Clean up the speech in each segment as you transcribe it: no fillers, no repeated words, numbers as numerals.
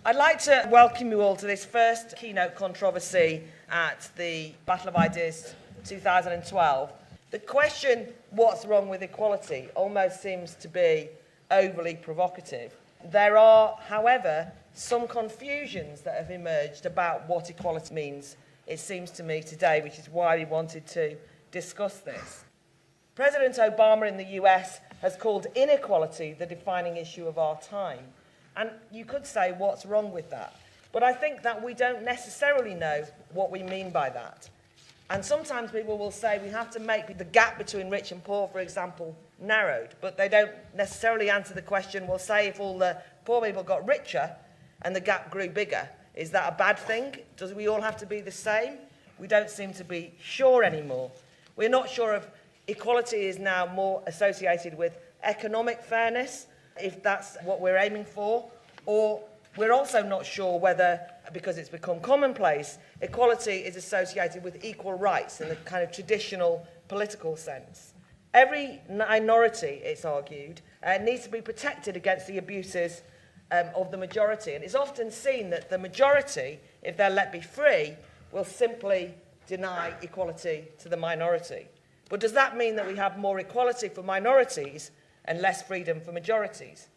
I'd like to welcome you all to this first keynote controversy at the Battle of Ideas 2012. The question, what's wrong with equality, almost seems to be overly provocative. There are, however, some confusions that have emerged about what equality means, it seems to me today, which is why we wanted to discuss this. President Obama in the US has called inequality the defining issue of our time. And you could say, what's wrong with that? But I think that we don't necessarily know what we mean by that. And sometimes people will say we have to make the gap between rich and poor, for example, narrowed. But they don't necessarily answer the question, well, say if all the poor people got richer and the gap grew bigger, is that a bad thing? Do we all have to be the same? We don't seem to be sure anymore. We're not sure if equality is now more associated with economic fairness, if that's what we're aiming for, or we're also not sure whether, because it's become commonplace, equality is associated with equal rights in the kind of traditional political sense. Every minority, it's argued, needs to be protected against the abuses of the majority. And it's often seen that the majority, if they're let be free, will simply deny equality to the minority. But does that mean that we have more equality for minorities and less freedom for majorities?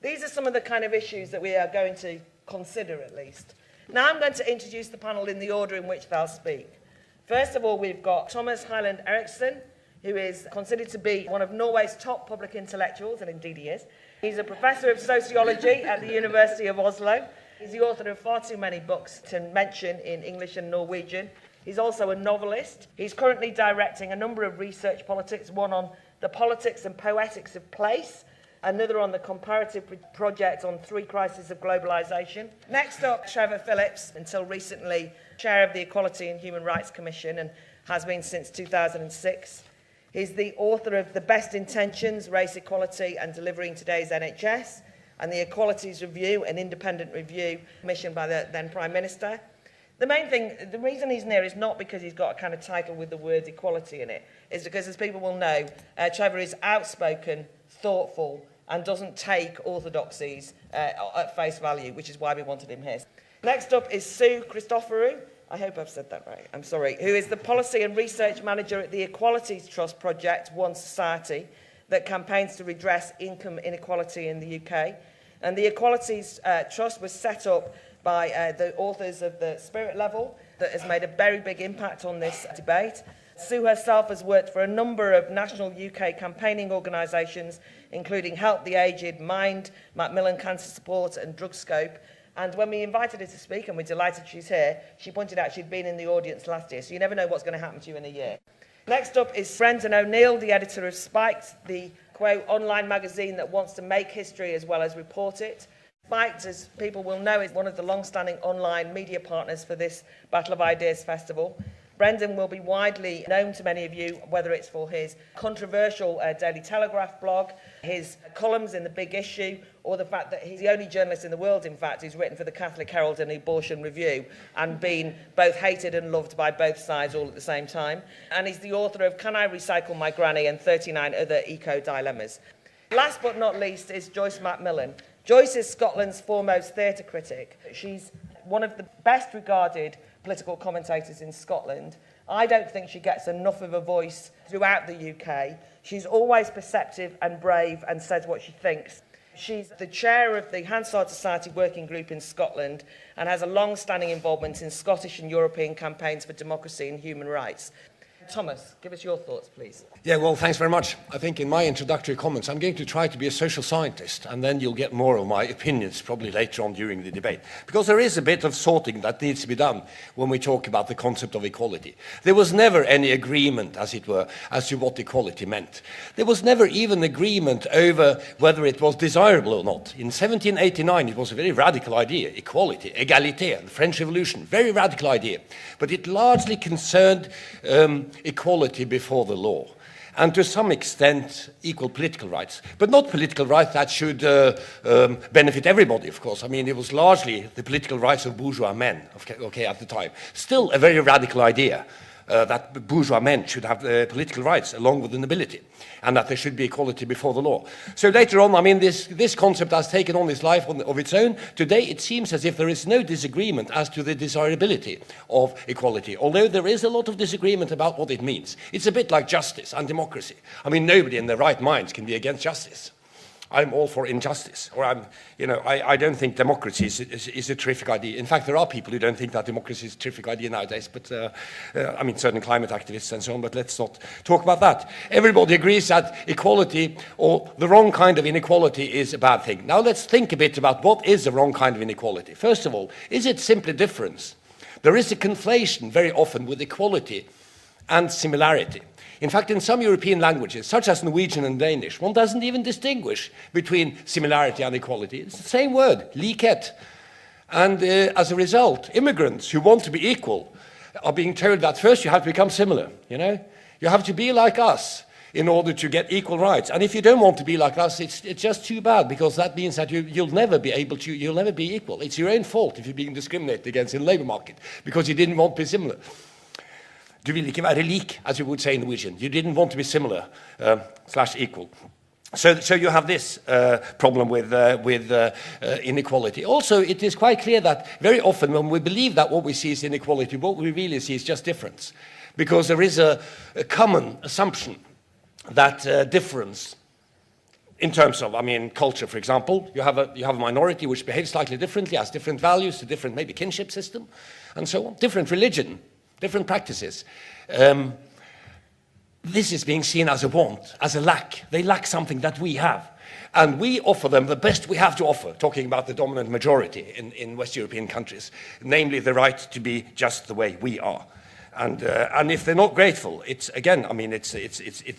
These are some of the kind of issues that we are going to consider, at least. Now I'm going to introduce the panel in the order in which they'll speak. First of all, we've got Thomas Hyland Eriksen, who is considered to be one of Norway's top public intellectuals, and indeed he is. He's a professor of sociology at the University of Oslo. He's the author of far too many books to mention in English and Norwegian. He's also a novelist. He's currently directing a number of research projects, one on the politics and poetics of place, another on the comparative project on 3 crises of globalisation. Next up, Trevor Phillips, until recently chair of the Equality and Human Rights Commission and has been since 2006. He's the author of The Best Intentions, Race Equality and Delivering Today's NHS, and the Equalities Review, an independent review commissioned by the then Prime Minister. The main thing, the reason he's near is not because he's got a kind of title with the word equality in it. It's because, as people will know, Trevor is outspoken, thoughtful, and doesn't take orthodoxies at face value, which is why we wanted him here. Next up is Sue Christoforou, I hope I've said that right, I'm sorry, who is the Policy and Research Manager at the Equalities Trust project, One Society, that campaigns to redress income inequality in the UK. And the Equalities Trust was set up by the authors of The Spirit Level, that has made a very big impact on this debate. Sue herself has worked for a number of national UK campaigning organisations, including Help the Aged, Mind, Macmillan Cancer Support and DrugScope. And when we invited her to speak, and we're delighted she's here, she pointed out she'd been in the audience last year, so you never know what's going to happen to you in a year. Next up is Brendan O'Neill, the editor of Spiked, the, quote, online magazine that wants to make history as well as report it. Spiked, as people will know, is one of the long-standing online media partners for this Battle of Ideas Festival. Brendan will be widely known to many of you, whether it's for his controversial Daily Telegraph blog, his columns in The Big Issue, or the fact that he's the only journalist in the world, in fact, who's written for the Catholic Herald and the Abortion Review and been both hated and loved by both sides all at the same time. And he's the author of Can I Recycle My Granny and 39 Other Eco-Dilemmas. Last but not least is Joyce Macmillan. Joyce is Scotland's foremost theatre critic. She's one of the best regarded political commentators in Scotland. I don't think she gets enough of a voice throughout the UK. She's always perceptive and brave and says what she thinks. She's the chair of the Hansard Society Working Group in Scotland and has a long-standing involvement in Scottish and European campaigns for democracy and human rights. Thomas, give us your thoughts, please. Yeah, well, thanks very much. I think in my introductory comments, I'm going to try to be a social scientist, and then you'll get more of my opinions probably later on during the debate. Because there is a bit of sorting that needs to be done when we talk about the concept of equality. There was never any agreement, as it were, as to what equality meant. There was never even agreement over whether it was desirable or not. In 1789, it was a very radical idea, equality, égalité, the French Revolution, very radical idea. But it largely concerned equality before the law. and to some extent equal political rights, but not political rights that should benefit everybody, of course. I mean, it was largely the political rights of bourgeois men, okay, at the time. Still a very radical idea. That bourgeois men should have political rights along with the nobility, and that there should be equality before the law. So later on, I mean, this concept has taken on this life of its own. Today, it seems as if there is no disagreement as to the desirability of equality, although there is a lot of disagreement about what it means. It's a bit like justice and democracy. I mean, nobody in their right minds can be against justice. I'm all for injustice, or I don't think democracy is a terrific idea. In fact, there are people who don't think that democracy is a terrific idea nowadays, but I mean, certain climate activists and so on, but let's not talk about that. Everybody agrees that equality, or the wrong kind of inequality, is a bad thing. Now let's think a bit about what is the wrong kind of inequality. First of all, is it simply difference? There is a conflation very often with equality and similarity. In fact, in some European languages, such as Norwegian and Danish, one doesn't even distinguish between similarity and equality. It's the same word, likhet. And as a result, immigrants who want to be equal are being told that first you have to become similar, you know? You have to be like us in order to get equal rights. And if you don't want to be like us, it's just too bad, because that means that you'll never be equal. It's your own fault if you're being discriminated against in the labor market, because you didn't want to be similar. Du vil ikke være lik, as you would say in Norwegian. You didn't want to be similar / equal. So you have this problem with inequality. Also, it is quite clear that very often when we believe that what we see is inequality, what we really see is just difference. Because there is a common assumption that difference, in terms of, I mean, culture, for example, you have a minority which behaves slightly differently, has different values, a different maybe kinship system, and so on, different religion, different practices. This is being seen as a want, as a lack. They lack something that we have. And we offer them the best we have to offer, talking about the dominant majority in West European countries, namely the right to be just the way we are. And if they're not grateful, it's again, I mean, it's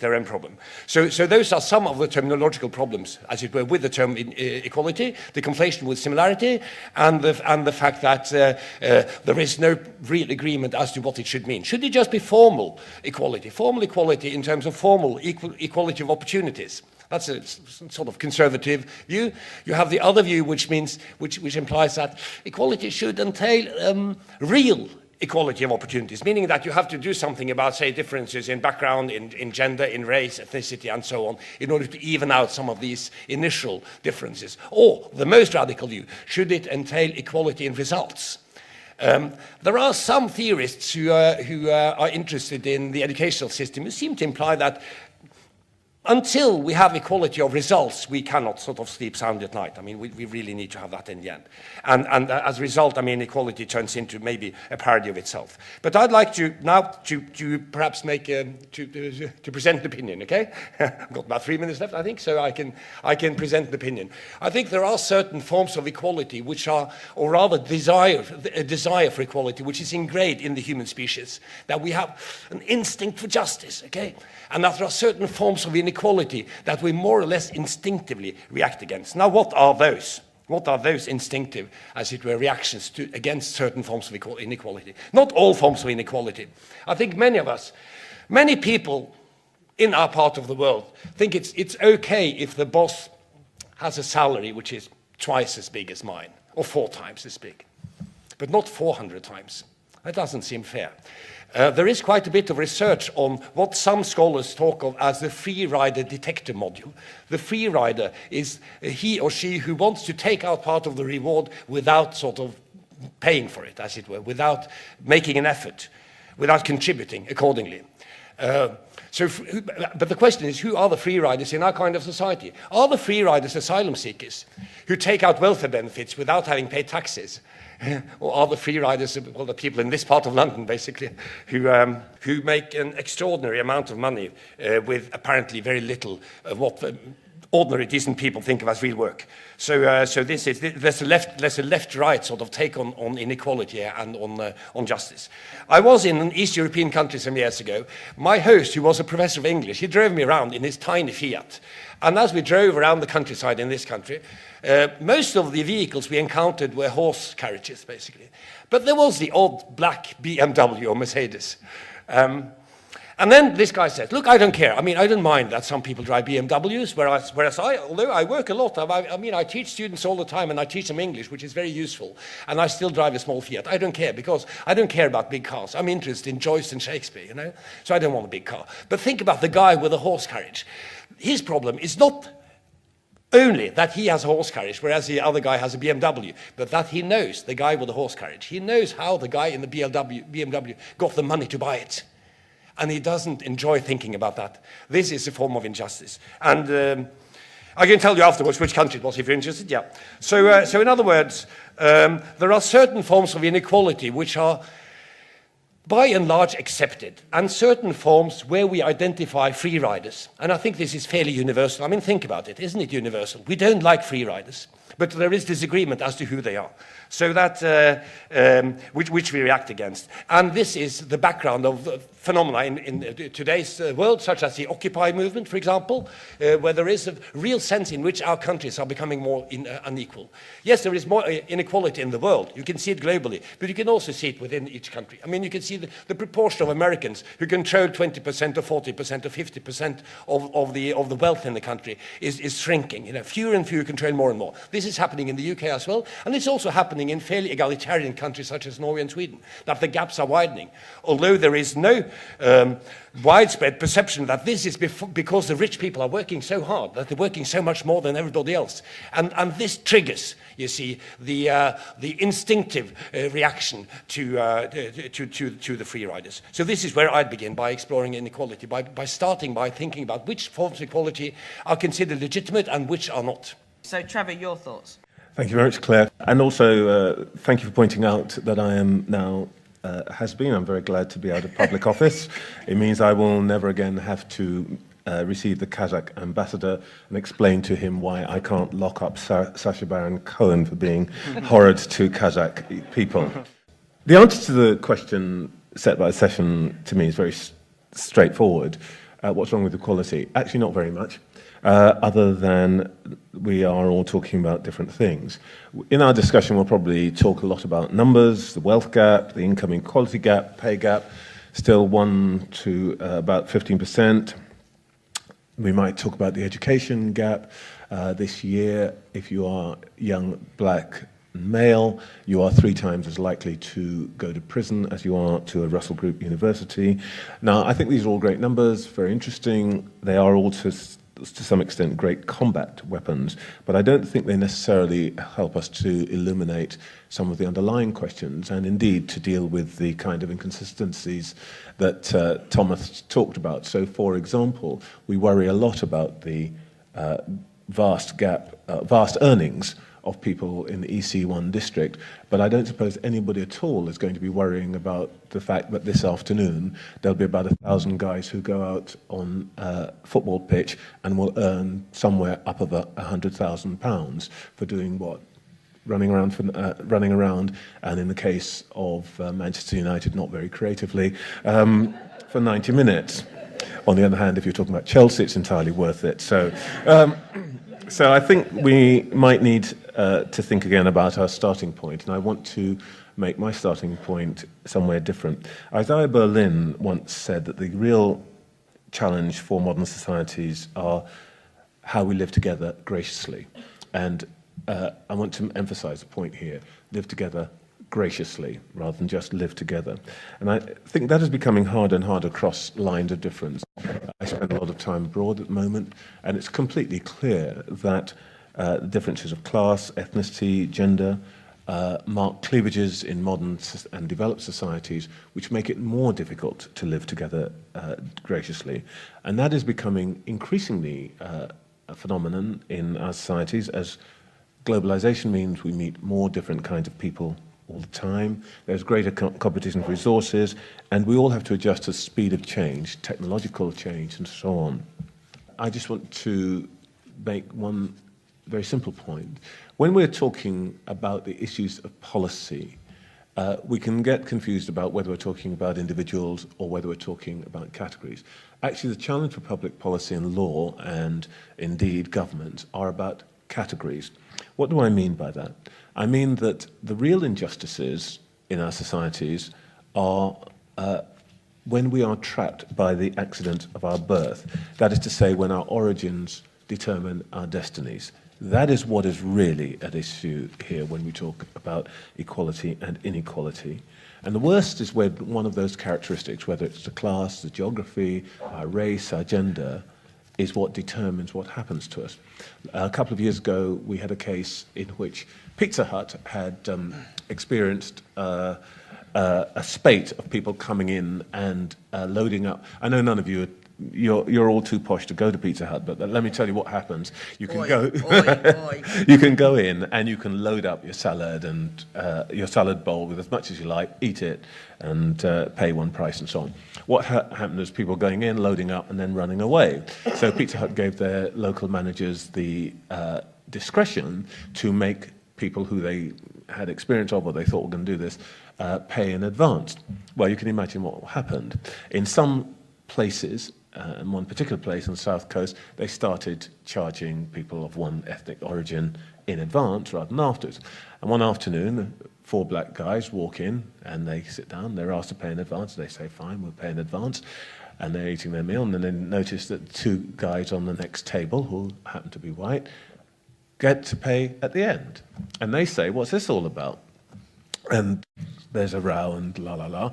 their own problem. So those are some of the terminological problems, as it were, with the term equality, the conflation with similarity, and the fact that there is no real agreement as to what it should mean. Should it just be formal equality? Formal equality in terms of formal equality of opportunities. That's a sort of conservative view. You have the other view, which implies that equality should entail real equality of opportunities, meaning that you have to do something about, say, differences in background, in gender, in race, ethnicity, and so on, in order to even out some of these initial differences. Or, the most radical view, should it entail equality in results? There are some theorists who are interested in the educational system who seem to imply that until we have equality of results, we cannot sort of sleep sound at night. I mean, we really need to have that in the end. And as a result, I mean, equality turns into maybe a parody of itself. But I'd like to now to perhaps make to present an opinion. Okay, I've got about 3 minutes left, I think, so I can present an opinion. I think there are certain forms of equality which are, or rather, a desire for equality, which is ingrained in the human species. That we have an instinct for justice. Okay. And that there are certain forms of inequality that we more or less instinctively react against. Now, what are those? What are those instinctive, as it were, reactions against certain forms of inequality? Not all forms of inequality. I think many people in our part of the world think it's okay if the boss has a salary which is twice as big as mine, or 4 times as big, but not 400 times. That doesn't seem fair. There is quite a bit of research on what some scholars talk of as the free rider detector module. The free rider is he or she who wants to take out part of the reward without sort of paying for it, as it were, without making an effort, without contributing accordingly. But the question is, who are the free riders in our kind of society? Are the free riders asylum seekers who take out welfare benefits without having paid taxes? Or are the free riders, well, the people in this part of London, basically, who make an extraordinary amount of money with apparently very little of what ordinary decent people think of as real work? So there's a left-right sort of take on inequality and on justice. I was in an East European country some years ago. My host, who was a professor of English, he drove me around in his tiny Fiat. And as we drove around the countryside in this country, most of the vehicles we encountered were horse carriages, basically. But there was the odd black BMW or Mercedes. And then this guy says, look, I don't care. I mean, I don't mind that some people drive BMWs, whereas I, although I work a lot, I teach students all the time, and I teach them English, which is very useful, and I still drive a small Fiat. I don't care, because I don't care about big cars. I'm interested in Joyce and Shakespeare, you know, so I don't want a big car. But think about the guy with a horse carriage. His problem is not only that he has a horse carriage, whereas the other guy has a BMW, but that he knows, the guy with the horse carriage, he knows how the guy in the BMW got the money to buy it. And he doesn't enjoy thinking about that. This is a form of injustice. And I can tell you afterwards which country it was, if you're interested. Yeah. So in other words, there are certain forms of inequality which are by and large accepted, and certain forms where we identify free riders. And I think this is fairly universal. I mean, think about it. Isn't it universal? We don't like free riders, but there is disagreement as to who they are. So that, which we react against. And this is the background of phenomena in today's world, such as the Occupy movement, for example, where there is a real sense in which our countries are becoming more unequal. Yes, there is more inequality in the world. You can see it globally, but you can also see it within each country. I mean, you can see the proportion of Americans who control 20% or 40% or 50% of the wealth in the country is shrinking. You know, fewer and fewer control more and more. This is happening in the UK as well, and it's also happening in fairly egalitarian countries such as Norway and Sweden, that the gaps are widening. Although there is no widespread perception that this is because the rich people are working so hard, that they're working so much more than everybody else. And this triggers, you see, the instinctive reaction to the free riders. So this is where I'd begin, by exploring inequality, by starting by thinking about which forms of equality are considered legitimate and which are not. So, Trevor, your thoughts? Thank you very much, Claire. And also, thank you for pointing out that I am now has-been. I'm very glad to be out of public office. It means I will never again have to receive the Kazakh ambassador and explain to him why I can't lock up Sacha Baron Cohen for being horrid to Kazakh people. The answer to the question set by the session to me is very straightforward. What's wrong with equality? Actually, not very much. Other than we are all talking about different things. In our discussion, we'll probably talk a lot about numbers, the wealth gap, the income inequality gap, pay gap, still 1 to about 15%. We might talk about the education gap. This year, if you are young black male, you are 3 times as likely to go to prison as you are to a Russell Group university. Now, I think these are all great numbers, very interesting. They are all to some extent great combat weapons, but I don't think they necessarily help us to illuminate some of the underlying questions, and indeed to deal with the kind of inconsistencies that Thomas talked about. So, for example, we worry a lot about the vast earnings of people in the EC1 district, but I don't suppose anybody at all is going to be worrying about the fact that this afternoon there'll be about 1,000 guys who go out on a football pitch and will earn somewhere up of £100,000 for doing what? Running around, and in the case of Manchester United, not very creatively, for 90 minutes. On the other hand, if you're talking about Chelsea, it's entirely worth it. So I think we might need to think again about our starting point, and I want to make my starting point somewhere different. Isaiah Berlin once said that the real challenge for modern societies are how we live together graciously. And I want to emphasize a point here: live together graciously rather than just live together. And I think that is becoming harder and harder across lines of difference. I spend a lot of time abroad at the moment, and it's completely clear that the differences of class, ethnicity, gender mark cleavages in modern and developed societies which make it more difficult to live together graciously. And that is becoming increasingly a phenomenon in our societies as globalization means we meet more different kinds of people all the time. There's greater competition for resources, and we all have to adjust to the speed of change, technological change, and so on. I just want to make one very simple point. When we're talking about the issues of policy, we can get confused about whether we're talking about individuals or whether we're talking about categories. Actually, the challenge for public policy and law, and indeed government, are about categories. What do I mean by that? I mean that the real injustices in our societies are when we are trapped by the accident of our birth. That is to say, when our origins determine our destinies. That is what is really at issue here when we talk about equality and inequality. And the worst is when one of those characteristics, whether it's the class, the geography, our race, our gender, is what determines what happens to us. A couple of years ago, we had a case in which Pizza Hut had experienced a spate of people coming in and loading up. I know none of you you're all too posh to go to Pizza Hut, but let me tell you what happens. You can you can go in and you can load up your salad and your salad bowl with as much as you like, eat it, and pay one price and so on. What happened is people going in, loading up, and then running away. So Pizza Hut gave their local managers the discretion to make people who they had experience of or they thought were going to do this pay in advance. Well, you can imagine what happened. In some places, in one particular place on the south coast, they started charging people of one ethnic origin in advance rather than afterwards. And one afternoon, 4 black guys walk in and they sit down. They're asked to pay in advance. They say, fine, we'll pay in advance. And they're eating their meal. And then they notice that 2 guys on the next table, who happen to be white, get to pay at the end. And they say, what's this all about? And there's a row and la la la.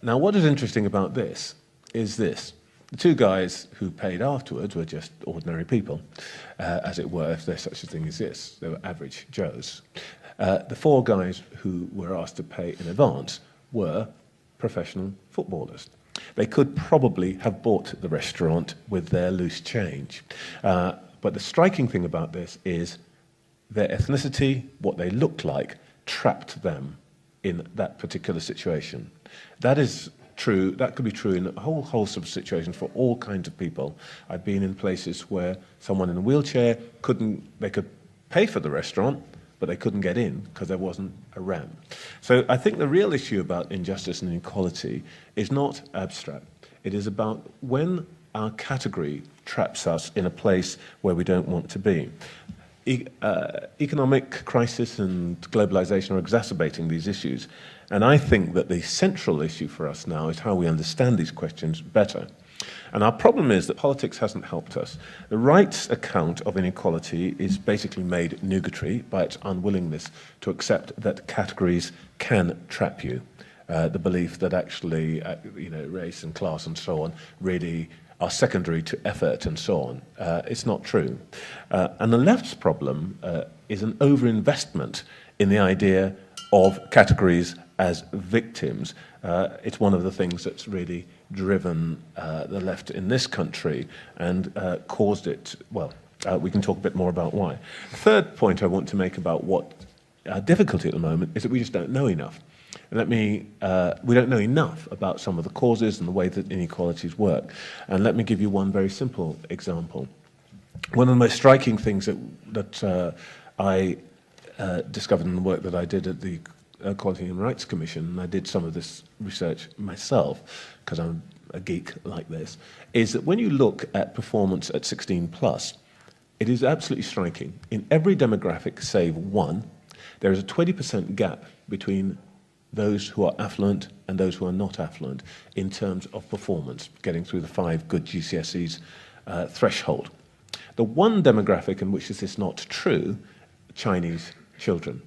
Now, what is interesting about this is this. The 2 guys who paid afterwards were just ordinary people, as it were, if there's such a thing as this. They were average Joes. The 4 guys who were asked to pay in advance were professional footballers. They could probably have bought the restaurant with their loose change. But the striking thing about this is their ethnicity, what they looked like, trapped them in that particular situation. That is true. That could be true in a whole host of situations for all kinds of people. I've been in places where someone in a wheelchair they could pay for the restaurant, but they couldn't get in because there wasn't a ramp. So I think the real issue about injustice and inequality is not abstract. It is about when our category traps us in a place where we don't want to be. Economic crisis and globalization are exacerbating these issues. And I think that the central issue for us now is how we understand these questions better. And our problem is that politics hasn't helped us. The right's account of inequality is basically made nugatory by its unwillingness to accept that categories can trap you. The belief that actually, race and class and so on really are secondary to effort and so on. It's not true. And the left's problem is an overinvestment in the idea of categories as victims. It's one of the things that's really driven the left in this country and caused it, we can talk a bit more about why. The third point I want to make about what our difficulty at the moment is that we just don't know enough. And we don't know enough about some of the causes and the way that inequalities work. And let me give you one very simple example. One of the most striking things that I discovered in the work that I did at the Equality and Rights Commission, and I did some of this research myself, because I'm a geek like this, is that when you look at performance at 16 plus, it is absolutely striking. In every demographic save one, there is a 20% gap between those who are affluent and those who are not affluent in terms of performance, getting through the 5 good GCSEs threshold. The one demographic in which this is not true, Chinese children.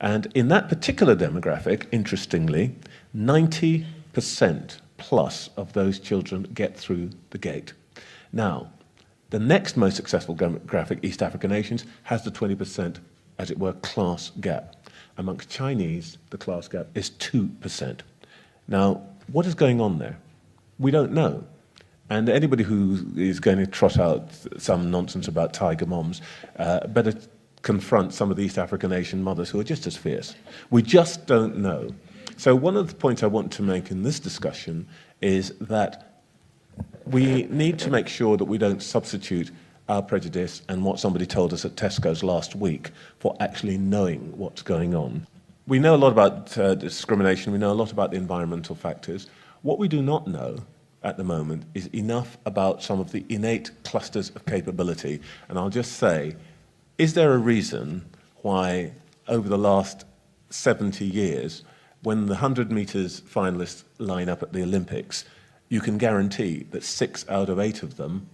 And in that particular demographic, interestingly, 90% plus of those children get through the gate. Now, the next most successful demographic, East African nations, has the 20%, as it were, class gap. Amongst Chinese, the class gap is 2%. Now, what is going on there? We don't know. And anybody who is going to trot out some nonsense about tiger moms better confront some of the East African Asian mothers who are just as fierce. We just don't know. So one of the points I want to make in this discussion is that we need to make sure that we don't substitute our prejudice and what somebody told us at Tesco's last week for actually knowing what's going on. We know a lot about discrimination, we know a lot about the environmental factors. What we do not know at the moment is enough about some of the innate clusters of capability. And I'll just say, is there a reason why over the last 70 years when the 100 metres finalists line up at the Olympics, you can guarantee that 6 out of 8 of them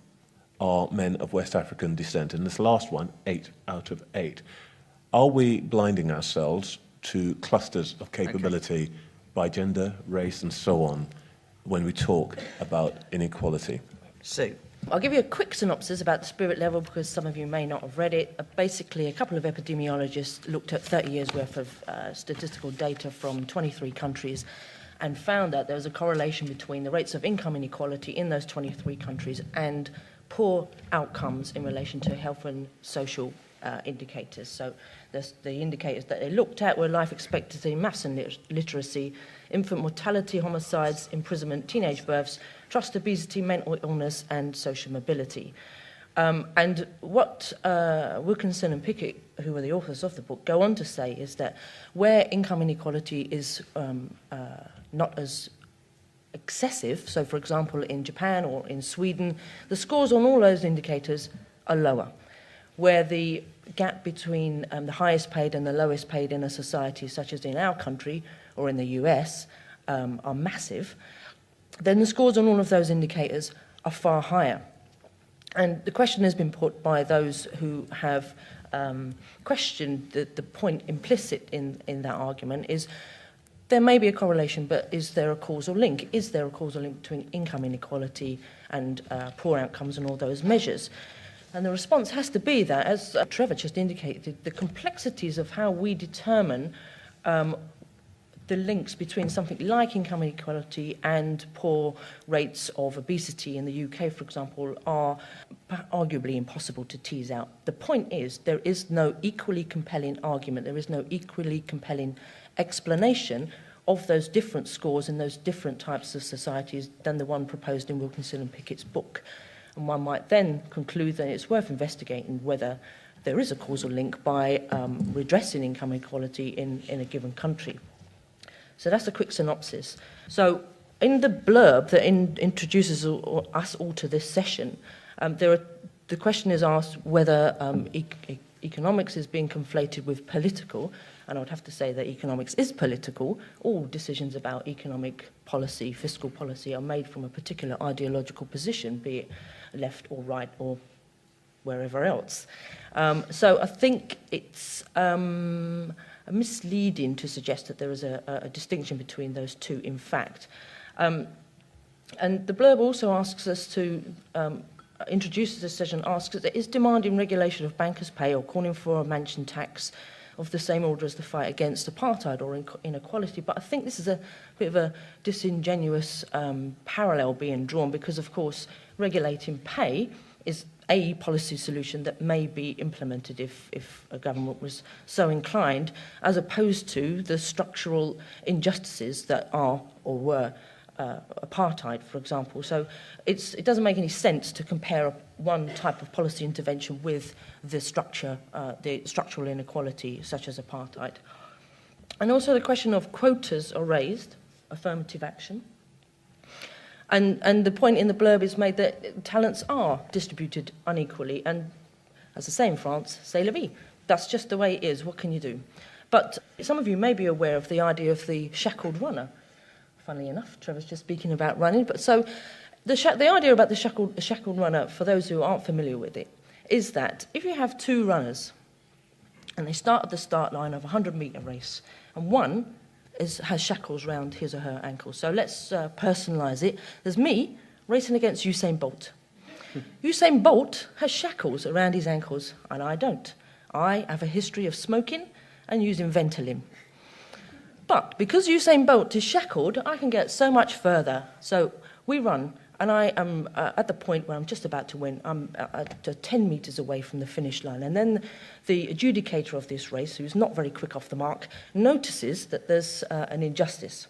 are men of West African descent. And this last one, 8 out of 8. Are we blinding ourselves to clusters of capability by gender, race, and so on when we talk about inequality? Sue. I'll give you a quick synopsis about the Spirit level because some of you may not have read it. Basically, a couple of epidemiologists looked at 30 years' worth of statistical data from 23 countries and found that there was a correlation between the rates of income inequality in those 23 countries and poor outcomes in relation to health and social indicators. So the indicators that they looked at were life expectancy, maths and literacy, infant mortality, homicides, imprisonment, teenage births, trust obesity, mental illness, and social mobility. And what Wilkinson and Pickett, who were the authors of the book, go on to say is that where income inequality is not as excessive, so for example in Japan or in Sweden, the scores on all those indicators are lower. Where the gap between the highest paid and the lowest paid in a society, such as in our country or in the US, are massive, then the scores on all of those indicators are far higher. And the question has been put by those who have questioned the point implicit in that argument is there may be a correlation, but is there a causal link? Is there a causal link between income inequality and poor outcomes and all those measures? And the response has to be that, as Trevor just indicated, the complexities of how we determine the links between something like income inequality and poor rates of obesity in the UK, for example, are arguably impossible to tease out. The point is, there is no equally compelling argument, there is no equally compelling explanation of those different scores in those different types of societies than the one proposed in Wilkinson and Pickett's book. And one might then conclude that it's worth investigating whether there is a causal link by redressing income inequality in a given country. So that's a quick synopsis. So in the blurb that introduces us all to this session, the question is asked whether economics is being conflated with political, and I would have to say that economics is political. All decisions about economic policy, fiscal policy, are made from a particular ideological position, be it left or right or wherever else. So I think it's misleading to suggest that there is a distinction between those two, in fact. And the blurb also asks us to introduces this session, asks us, is demanding regulation of bankers' pay or calling for a mansion tax of the same order as the fight against apartheid or inequality? But I think this is a bit of a disingenuous parallel being drawn because, of course, regulating pay is a policy solution that may be implemented if a government was so inclined, as opposed to the structural injustices that are or were apartheid, for example. So it doesn't make any sense to compare one type of policy intervention with the structural inequality, such as apartheid. And also the question of quotas are raised, affirmative action. And the point in the blurb is made that talents are distributed unequally. And as I say in France, c'est la vie. That's just the way it is. What can you do? But some of you may be aware of the idea of the shackled runner. Funnily enough, Trevor's just speaking about running. But so the idea about the shackled runner, for those who aren't familiar with it, is that if you have two runners and they start at the start line of a 100-metre race, and one has shackles around his or her ankles. So let's personalise it. There's me racing against Usain Bolt. Usain Bolt has shackles around his ankles, and I don't. I have a history of smoking and using Ventolin. But because Usain Bolt is shackled, I can get so much further. So we run, and I am at the point where I'm just about to win. I'm 10 metres away from the finish line. And then the adjudicator of this race, who's not very quick off the mark, notices that there's an injustice.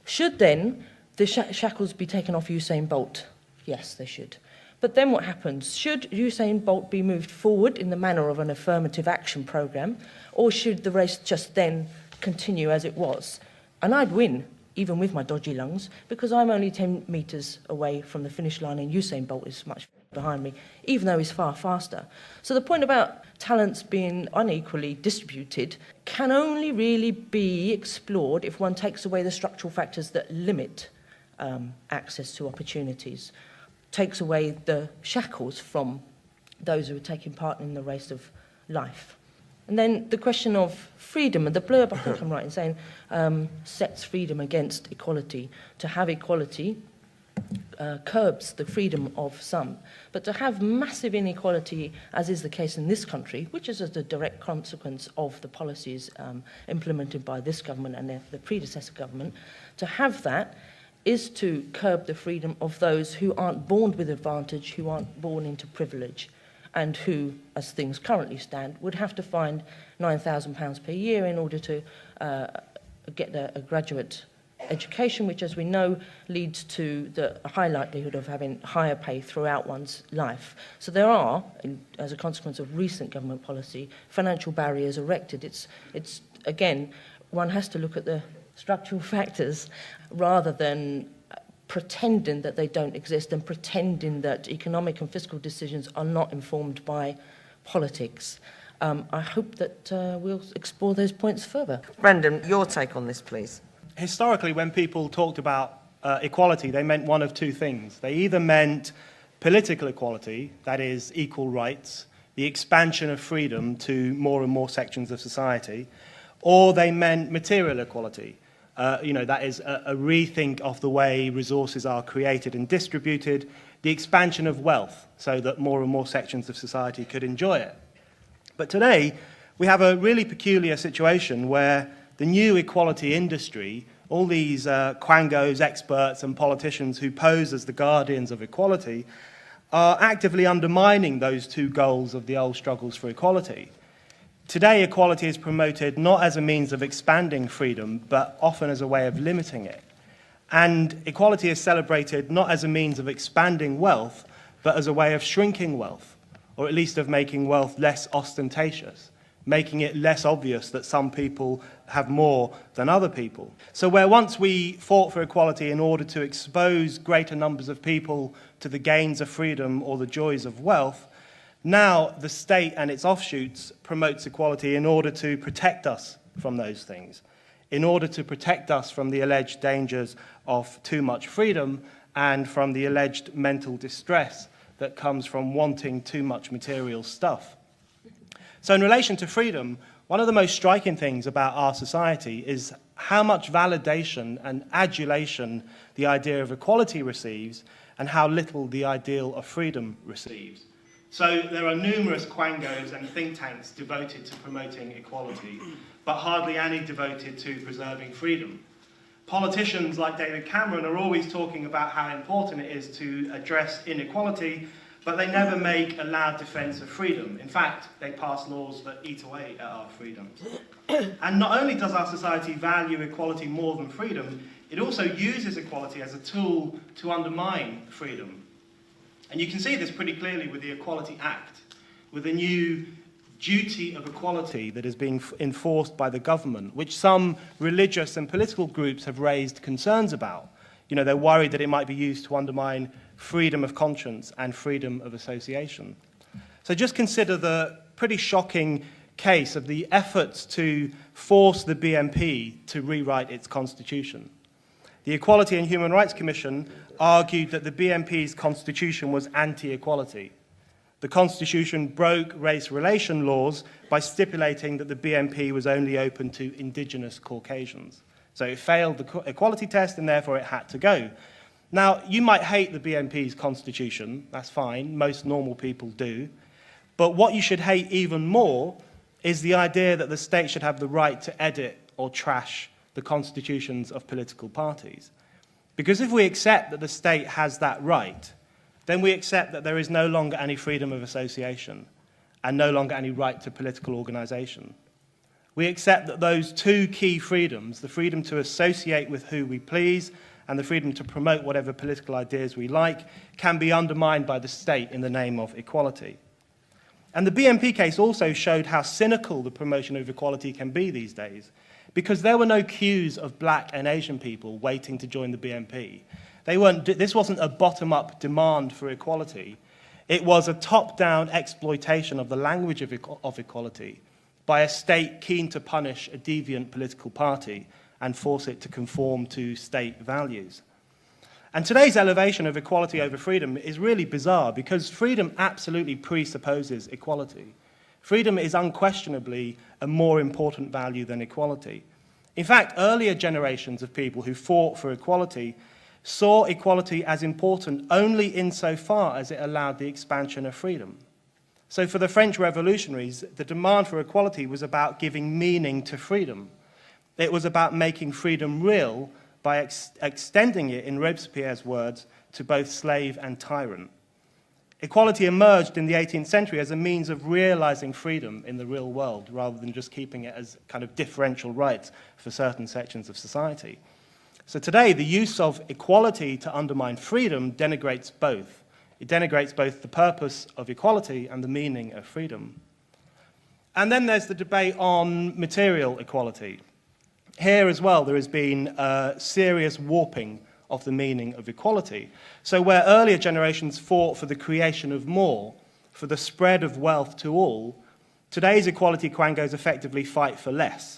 Should then the shackles be taken off Usain Bolt? Yes, they should. But then what happens? Should Usain Bolt be moved forward in the manner of an affirmative action programme, or should the race just then continue as it was? And I'd win, even with my dodgy lungs, because I'm only 10 metres away from the finish line and Usain Bolt is much behind me, even though he's far faster. So the point about talents being unequally distributed can only really be explored if one takes away the structural factors that limit access to opportunities, takes away the shackles from those who are taking part in the race of life. And then the question of freedom, and the blurb, I think I'm right in saying, sets freedom against equality. To have equality curbs the freedom of some. But to have massive inequality, as is the case in this country, which is as a direct consequence of the policies implemented by this government and the predecessor government, to have that is to curb the freedom of those who aren't born with advantage, who aren't born into privilege, and who, as things currently stand, would have to find £9,000 per year in order to get a graduate education, which, as we know, leads to the high likelihood of having higher pay throughout one's life. So there are, as a consequence of recent government policy, financial barriers erected. It's again, one has to look at the structural factors rather than pretending that they don't exist and pretending that economic and fiscal decisions are not informed by politics. I hope that we'll explore those points further. Brendan, your take on this, please. Historically, when people talked about equality, they meant one of two things. They either meant political equality, that is, equal rights, the expansion of freedom to more and more sections of society, or they meant material equality. That is a rethink of the way resources are created and distributed, the expansion of wealth so that more and more sections of society could enjoy it. But today, we have a really peculiar situation where the new equality industry, all these quangos, experts and politicians who pose as the guardians of equality, are actively undermining those two goals of the old struggles for equality. Today, equality is promoted not as a means of expanding freedom, but often as a way of limiting it. And equality is celebrated not as a means of expanding wealth, but as a way of shrinking wealth, or at least of making wealth less ostentatious, making it less obvious that some people have more than other people. So where once we fought for equality in order to expose greater numbers of people to the gains of freedom or the joys of wealth, now the state and its offshoots promotes equality in order to protect us from those things, in order to protect us from the alleged dangers of too much freedom and from the alleged mental distress that comes from wanting too much material stuff. So in relation to freedom, one of the most striking things about our society is how much validation and adulation the idea of equality receives and how little the ideal of freedom receives. So there are numerous quangos and think tanks devoted to promoting equality, but hardly any devoted to preserving freedom. Politicians like David Cameron are always talking about how important it is to address inequality, but they never make a loud defence of freedom. In fact, they pass laws that eat away at our freedoms. And not only does our society value equality more than freedom, it also uses equality as a tool to undermine freedom. And you can see this pretty clearly with the Equality Act, with the new duty of equality that is being enforced by the government, which some religious and political groups have raised concerns about. They're worried that it might be used to undermine freedom of conscience and freedom of association. So just consider the pretty shocking case of the efforts to force the BNP to rewrite its constitution. The Equality and Human Rights Commission argued that the BNP's constitution was anti-equality. The constitution broke race relation laws by stipulating that the BNP was only open to indigenous Caucasians. So it failed the equality test and therefore it had to go. Now, you might hate the BNP's constitution, that's fine, most normal people do, but what you should hate even more is the idea that the state should have the right to edit or trash the constitutions of political parties. Because if we accept that the state has that right, then we accept that there is no longer any freedom of association and no longer any right to political organisation. We accept that those two key freedoms, the freedom to associate with who we please and the freedom to promote whatever political ideas we like, can be undermined by the state in the name of equality. And the BNP case also showed how cynical the promotion of equality can be these days, because there were no queues of black and Asian people waiting to join the BNP. This wasn't a bottom-up demand for equality. It was a top-down exploitation of the language of equality by a state keen to punish a deviant political party and force it to conform to state values. And today's elevation of equality over freedom is really bizarre because freedom absolutely presupposes equality. Freedom is unquestionably a more important value than equality. In fact, earlier generations of people who fought for equality saw equality as important only insofar as it allowed the expansion of freedom. So for the French revolutionaries, the demand for equality was about giving meaning to freedom. It was about making freedom real by extending it, in Robespierre's words, to both slave and tyrant. Equality emerged in the 18th century as a means of realizing freedom in the real world, rather than just keeping it as kind of differential rights for certain sections of society. So today, the use of equality to undermine freedom denigrates both. It denigrates both the purpose of equality and the meaning of freedom. And then there's the debate on material equality. Here as well, there has been a serious warping of the meaning of equality. So where earlier generations fought for the creation of more, for the spread of wealth to all, today's equality quangos effectively fight for less.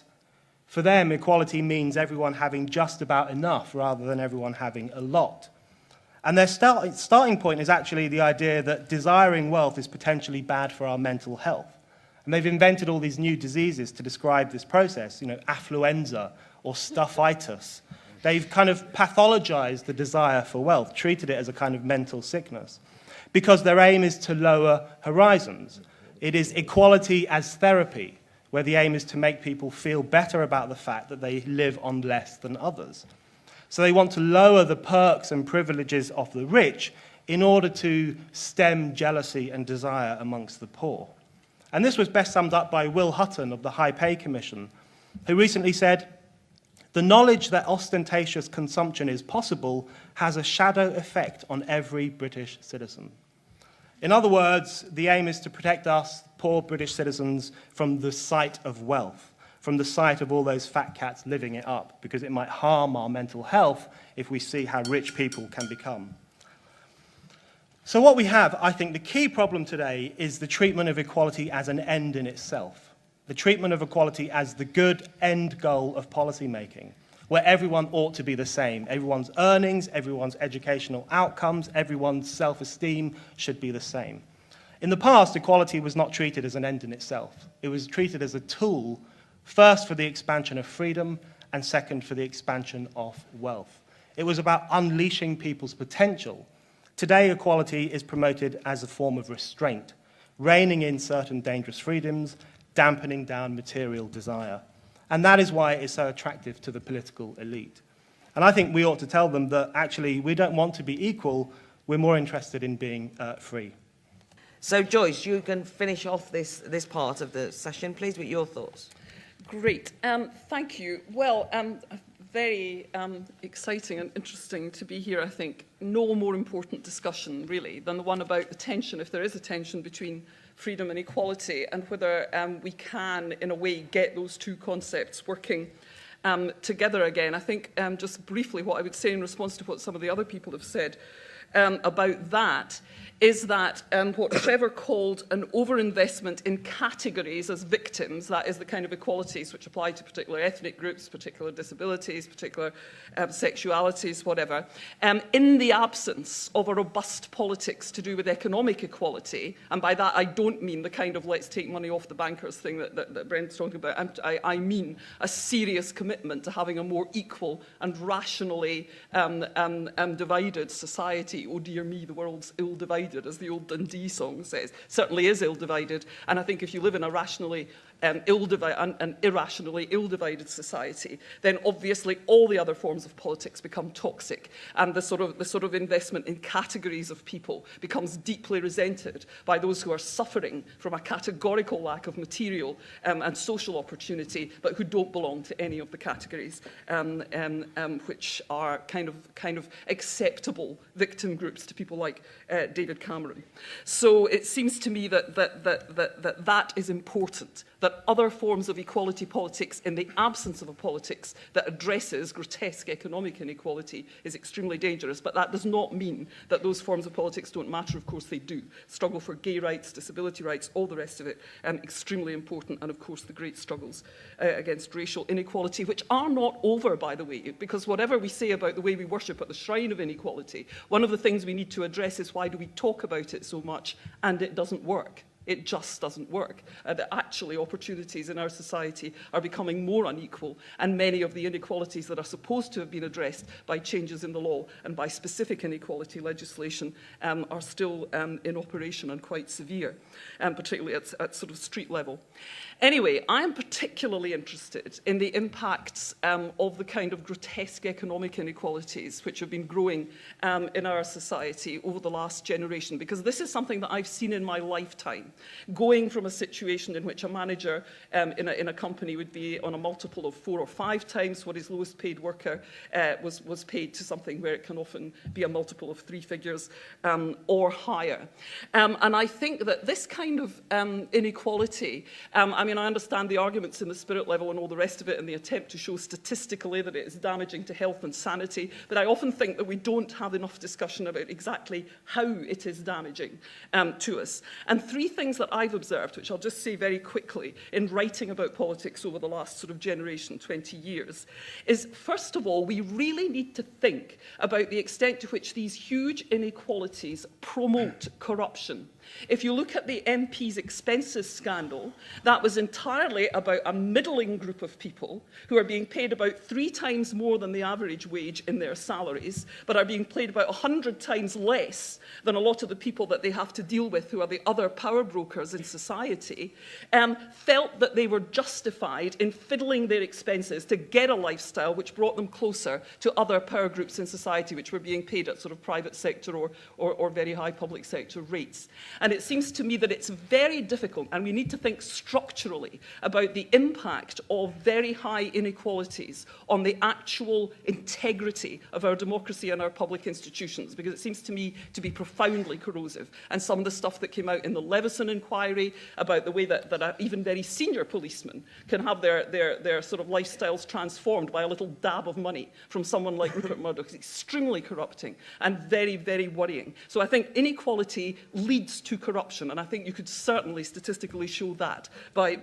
For them, equality means everyone having just about enough rather than everyone having a lot. And their starting point is actually the idea that desiring wealth is potentially bad for our mental health. And they've invented all these new diseases to describe this process, affluenza or stuffitis. They've kind of pathologized the desire for wealth, treated it as a kind of mental sickness, because their aim is to lower horizons. It is equality as therapy, where the aim is to make people feel better about the fact that they live on less than others. So they want to lower the perks and privileges of the rich in order to stem jealousy and desire amongst the poor. And this was best summed up by Will Hutton of the High Pay Commission, who recently said, "The knowledge that ostentatious consumption is possible has a shadow effect on every British citizen." In other words, the aim is to protect us, poor British citizens, from the sight of wealth, from the sight of all those fat cats living it up, because it might harm our mental health if we see how rich people can become. So what we have, I think the key problem today is the treatment of equality as an end in itself, the treatment of equality as the good end goal of policy making, where everyone ought to be the same. Everyone's earnings, everyone's educational outcomes, everyone's self-esteem should be the same. In the past, equality was not treated as an end in itself. It was treated as a tool, first for the expansion of freedom, and second for the expansion of wealth. It was about unleashing people's potential. Today, equality is promoted as a form of restraint, reining in certain dangerous freedoms, dampening down material desire. And that is why it is so attractive to the political elite. And I think we ought to tell them that actually we don't want to be equal, we're more interested in being free. So, Joyce, you can finish off this part of the session, please, with your thoughts. Great. Thank you. Well, very exciting and interesting to be here, I think. No more important discussion, really, than the one about the tension, if there is a tension between freedom and equality, and whether we can, in a way, get those two concepts working together again. I think just briefly what I would say in response to what some of the other people have said about that is that what Trevor called an overinvestment in categories as victims, that is the kind of equalities which apply to particular ethnic groups, particular disabilities, particular sexualities, whatever, in the absence of a robust politics to do with economic equality, and by that I don't mean the kind of let's take money off the bankers thing that Brent's talking about, I mean a serious commitment to having a more equal and rationally divided society. Oh dear me, the world's ill-divided, as the old Dundee song says. Certainly is ill-divided, and I think if you live in a rationally irrationally ill-divided society, then obviously all the other forms of politics become toxic, and the sort of investment in categories of people becomes deeply resented by those who are suffering from a categorical lack of material and social opportunity, but who don't belong to any of the categories which are kind of acceptable victim groups to people like David Cameron. So it seems to me that is important, that that other forms of equality politics, in the absence of a politics that addresses grotesque economic inequality, is extremely dangerous. But that does not mean that those forms of politics don't matter. Of course they do. Struggle for gay rights, disability rights, all the rest of it, extremely important. And of course the great struggles against racial inequality, which are not over, by the way, because whatever we say about the way we worship at the shrine of inequality, one of the things we need to address is why do we talk about it so much and it doesn't work. It just doesn't work. That actually opportunities in our society are becoming more unequal, and many of the inequalities that are supposed to have been addressed by changes in the law and by specific inequality legislation are still in operation and quite severe, particularly at sort of street level. Anyway, I am particularly interested in the impacts of the kind of grotesque economic inequalities which have been growing in our society over the last generation, because this is something that I've seen in my lifetime. Going from a situation in which a manager in a company would be on a multiple of 4 or 5 times what his lowest paid worker was paid, to something where it can often be a multiple of 3 figures or higher. And I think that this kind of inequality, I mean, I understand the arguments in the spirit level and all the rest of it, and the attempt to show statistically that it is damaging to health and sanity, but I often think that we don't have enough discussion about exactly how it is damaging to us. And 3 things that I've observed, which I'll just say very quickly in writing about politics over the last sort of generation, 20 years, is first of all, we really need to think about the extent to which these huge inequalities promote corruption. If you look at the MP's expenses scandal, that was entirely about a middling group of people who are being paid about 3 times more than the average wage in their salaries, but are being paid about 100 times less than a lot of the people that they have to deal with, who are the other power brokers in society, felt that they were justified in fiddling their expenses to get a lifestyle which brought them closer to other power groups in society, which were being paid at sort of private sector or very high public sector rates. And it seems to me that it's very difficult, and we need to think structurally about the impact of very high inequalities on the actual integrity of our democracy and our public institutions, because it seems to me to be profoundly corrosive. And some of the stuff that came out in the Leveson inquiry about the way that even very senior policemen can have their sort of lifestyles transformed by a little dab of money from someone like Rupert Murdoch is extremely corrupting and very, very worrying. So I think inequality leads to corruption, and I think you could certainly statistically show that by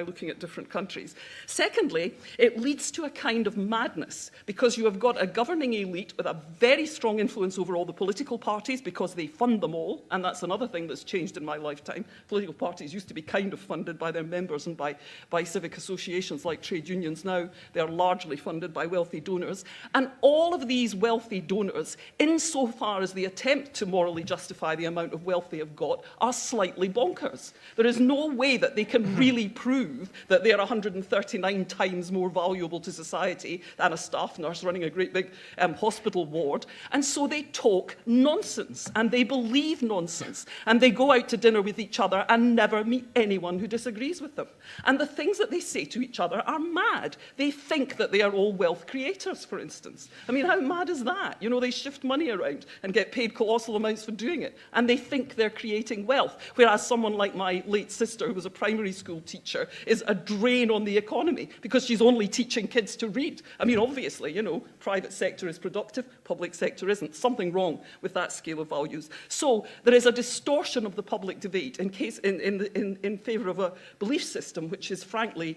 looking at different countries. Secondly, it leads to a kind of madness, because you have got a governing elite with a very strong influence over all the political parties because they fund them all, and that's another thing that's changed in my lifetime. Political parties used to be kind of funded by their members and by civic associations like trade unions. Now they are largely funded by wealthy donors, and all of these wealthy donors, insofar as the attempt to morally justify the amount of wealth they have got, are slightly bonkers. There is no way that they can really prove that they are 139 times more valuable to society than a staff nurse running a great big hospital ward. And so they talk nonsense, and they believe nonsense, and they go out to dinner with each other and never meet anyone who disagrees with them. And the things that they say to each other are mad. They think that they are all wealth creators, for instance. I mean, how mad is that? You know, they shift money around and get paid colossal amounts for doing it, and they think they're creating wealth, whereas someone like my late sister, who was a primary school teacher, is a drain on the economy because she's only teaching kids to read. I mean, obviously, you know, private sector is productive, public sector isn't. Something wrong with that scale of values. So there is a distortion of the public debate in favour of a belief system which is frankly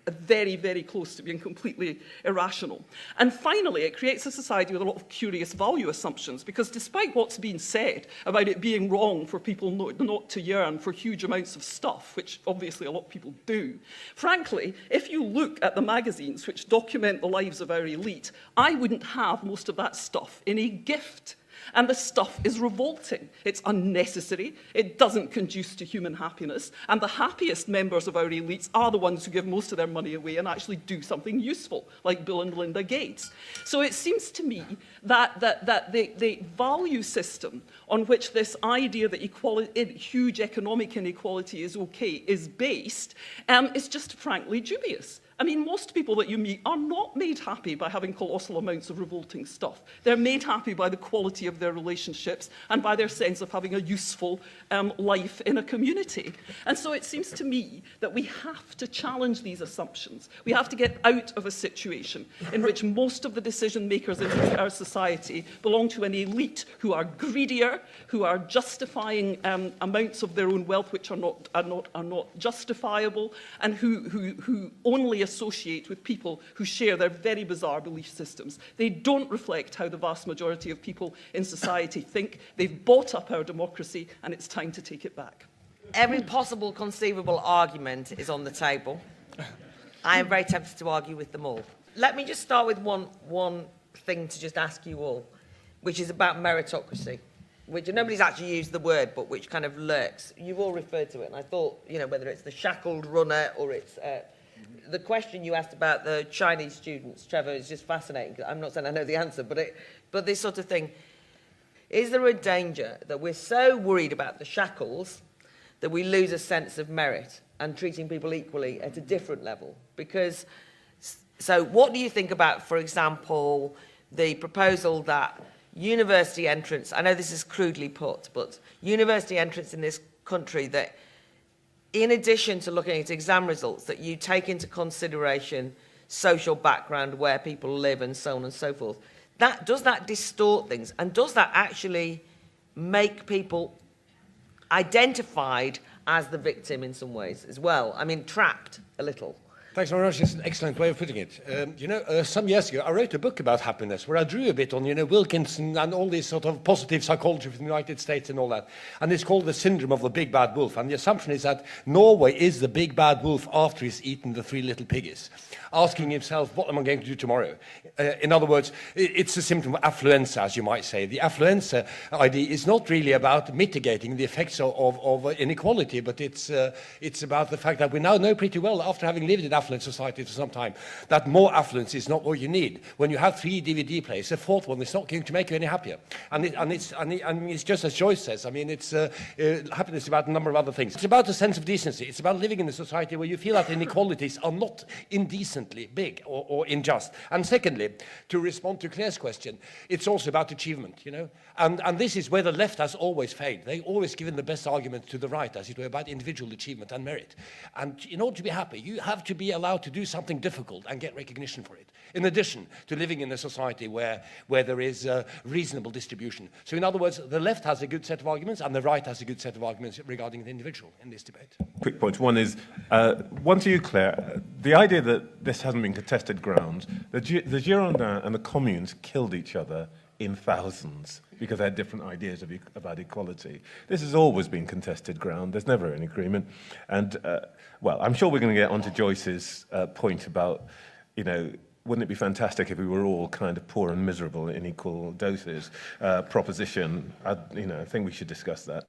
very, very close to being completely irrational. And finally, it creates a society with a lot of curious value assumptions, because despite what's been said about it being wrong for people not to yearn for huge amounts of stuff, which obviously a lot of people do, frankly, if you look at the magazines which document the lives of our elite, I wouldn't have most of that stuff in a gift. And the stuff is revolting. It's unnecessary. It doesn't conduce to human happiness. And the happiest members of our elites are the ones who give most of their money away and actually do something useful, like Bill and Melinda Gates. So it seems to me that the value system on which this idea that huge economic inequality is okay is based is just frankly dubious. I mean, most people that you meet are not made happy by having colossal amounts of revolting stuff. They're made happy by the quality of their relationships and by their sense of having a useful life in a community. And so it seems to me that we have to challenge these assumptions. We have to get out of a situation in which most of the decision makers in our society belong to an elite who are greedier, who are justifying amounts of their own wealth which are not justifiable, and who only associate with people who share their very bizarre belief systems. They don't reflect how the vast majority of people in society think. They've bought up our democracy, and it's time to take it back. Every possible conceivable argument is on the table. I am very tempted to argue with them all. Let me just start with one thing to just ask you all, which is about meritocracy, which nobody's actually used the word, but which kind of lurks. You've all referred to it, and I thought, you know, whether it's the shackled runner or it's the question you asked about the Chinese students, Trevor, is just fascinating. I'm not saying I know the answer, but this sort of thing. Is there a danger that we're so worried about the shackles that we lose a sense of merit and treating people equally at a different level? Because, so what do you think about, for example, the proposal that university entrance, I know this is crudely put, but university entrance in this country, that in addition to looking at exam results, that you take into consideration social background, where people live and so on and so forth, does that distort things? And does that actually make people identified as the victim in some ways as well? I mean, trapped a little. Thanks very much. It's an excellent way of putting it. Some years ago, I wrote a book about happiness where I drew a bit on, Wilkinson and all this sort of positive psychology from the United States and all that. And it's called the syndrome of the big bad wolf. And the assumption is that Norway is the big bad wolf after he's eaten the three little piggies, asking himself, what am I going to do tomorrow? In other words, it's a symptom of affluenza, as you might say. The affluenza idea is not really about mitigating the effects of inequality, but it's about the fact that we now know pretty well, after having lived in affluent society for some time, that more affluence is not what you need. When you have 3 DVD players, the fourth one is not going to make you any happier. And it's just as Joyce says. I mean, it's happiness is about a number of other things. It's about a sense of decency. It's about living in a society where you feel that inequalities are not indecently big or unjust. And secondly, to respond to Claire's question, it's also about achievement, And this is where the left has always failed. They've always given the best argument to the right, as it were, about individual achievement and merit. And in order to be happy, you have to be allowed to do something difficult and get recognition for it, in addition to living in a society where there is a reasonable distribution. So in other words, the left has a good set of arguments and the right has a good set of arguments regarding the individual in this debate. Quick points. One is, one to you, Claire, the idea that this hasn't been contested grounds, the Girondins and the Communes killed each other in thousands because they had different ideas about equality. This has always been contested ground. There's never an agreement. And, well, I'm sure we're going to get onto Joyce's point about, wouldn't it be fantastic if we were all kind of poor and miserable in equal doses proposition. I think we should discuss that.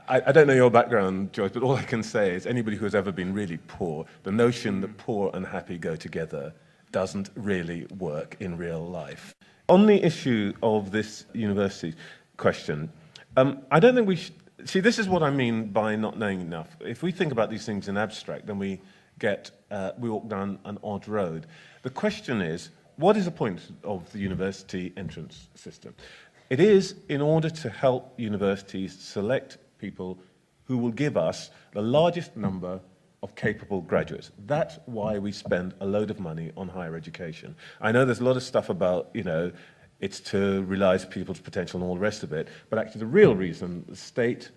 I don't know your background, Joyce, but all I can say is anybody who has ever been really poor, the notion that poor and happy go together doesn't really work in real life. On the issue of this university question, I don't think we should... See, this is what I mean by not knowing enough. If we think about these things in abstract, then we walk down an odd road. The question is, what is the point of the university entrance system? It is in order to help universities select people who will give us the largest number of capable graduates. That's why we spend a load of money on higher education. I know there's a lot of stuff about, it's to realise people's potential and all the rest of it, but actually the real reason the state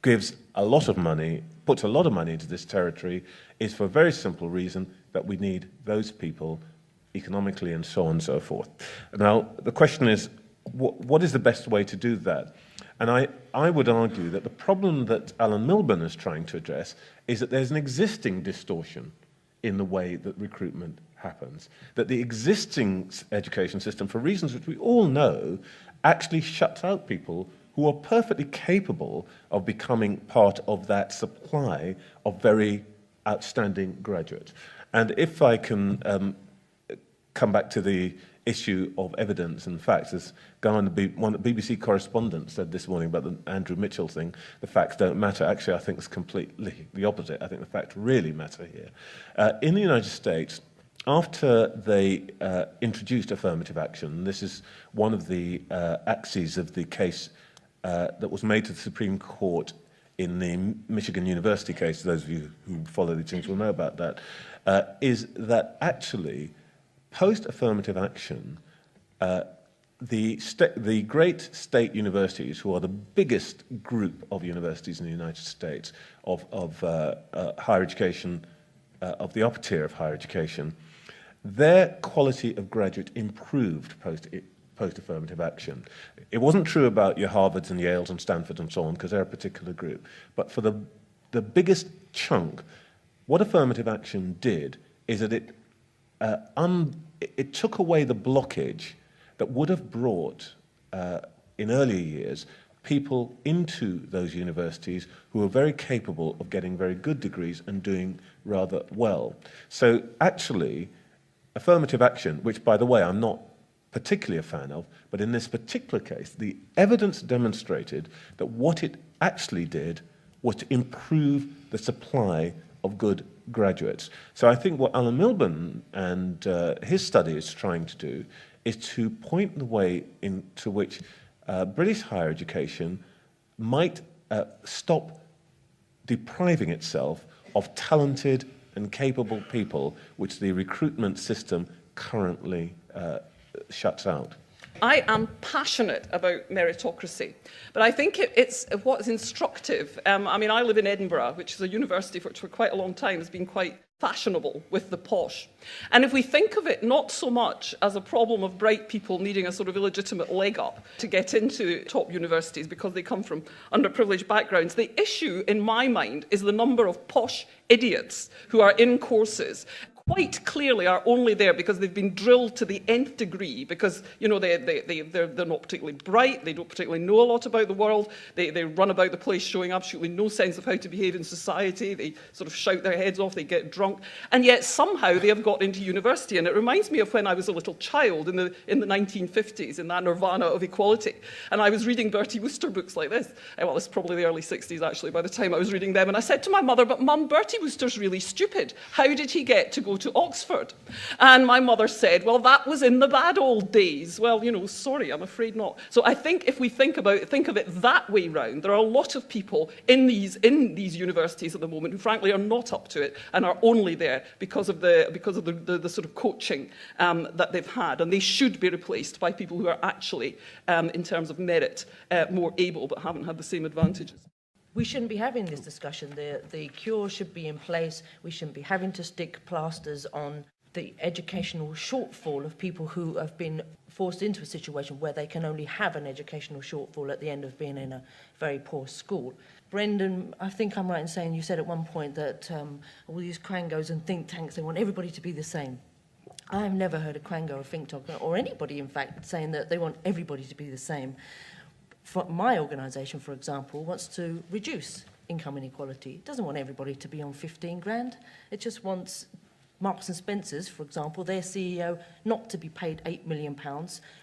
gives a lot of money, puts a lot of money into this territory, is for a very simple reason that we need those people economically and so on and so forth. Now, the question is, what is the best way to do that? And I would argue that the problem that Alan Milburn is trying to address is that there's an existing distortion in the way that recruitment happens. That the existing education system, for reasons which we all know, actually shuts out people who are perfectly capable of becoming part of that supply of very outstanding graduates. And if I can come back to the issue of evidence and facts, as one of the BBC correspondents said this morning about the Andrew Mitchell thing, the facts don't matter. Actually, I think it's completely the opposite. I think the facts really matter here. In the United States, after they introduced affirmative action, this is one of the axes of the case that was made to the Supreme Court in the Michigan University case, those of you who follow these things will know about that, is that actually post-affirmative action, the great state universities, who are the biggest group of universities in the United States of higher education, of the upper tier of higher education, their quality of graduate improved post-affirmative action. It wasn't true about your Harvards and Yales and Stanford and so on, because they're a particular group. But for the biggest chunk, what affirmative action did is that it took away the blockage that would have brought, in earlier years, people into those universities who were very capable of getting very good degrees and doing rather well. So actually, affirmative action, which, by the way, I'm not particularly a fan of, but in this particular case, the evidence demonstrated that what it actually did was to improve the supply of good graduates. So I think what Alan Milburn and his study is trying to do is to point the way into which British higher education might stop depriving itself of talented and capable people, which the recruitment system currently shuts out. I am passionate about meritocracy, but I think it's what's instructive. I mean, I live in Edinburgh, which is a university which for quite a long time has been quite fashionable with the posh. And if we think of it not so much as a problem of bright people needing a sort of illegitimate leg up to get into top universities because they come from underprivileged backgrounds, the issue in my mind is the number of posh idiots who are in courses quite clearly are only there because they've been drilled to the nth degree, because, you know, they're not particularly bright, they don't particularly know a lot about the world, they run about the place showing absolutely no sense of how to behave in society, they sort of shout their heads off, they get drunk, and yet somehow they have got into university. And it reminds me of when I was a little child in the 1950s, in that nirvana of equality, and I was reading Bertie Wooster books like this. Well, it's probably the early 60s, actually, by the time I was reading them, and I said to my mother, "But Mum, Bertie Wooster's really stupid. How did he get to go to Oxford?" And my mother said, "Well, that was in the bad old days." Well, you know, sorry, I'm afraid not. So I think if we think of it that way round, there are a lot of people in these universities at the moment who frankly are not up to it and are only there because of the sort of coaching that they've had, and they should be replaced by people who are actually, in terms of merit, more able but haven't had the same advantages. We shouldn't be having this discussion. The cure should be in place. We shouldn't be having to stick plasters on the educational shortfall of people who have been forced into a situation where they can only have an educational shortfall at the end of being in a very poor school. Brendan, I think I'm right in saying you said at one point that all these quangos and think tanks, they want everybody to be the same. I have never heard a quango or think tank, or anybody, in fact, saying that they want everybody to be the same. My organisation, for example, wants to reduce income inequality. It doesn't want everybody to be on 15 grand. It just wants Marks and Spencer's, for example, their CEO not to be paid £8 million,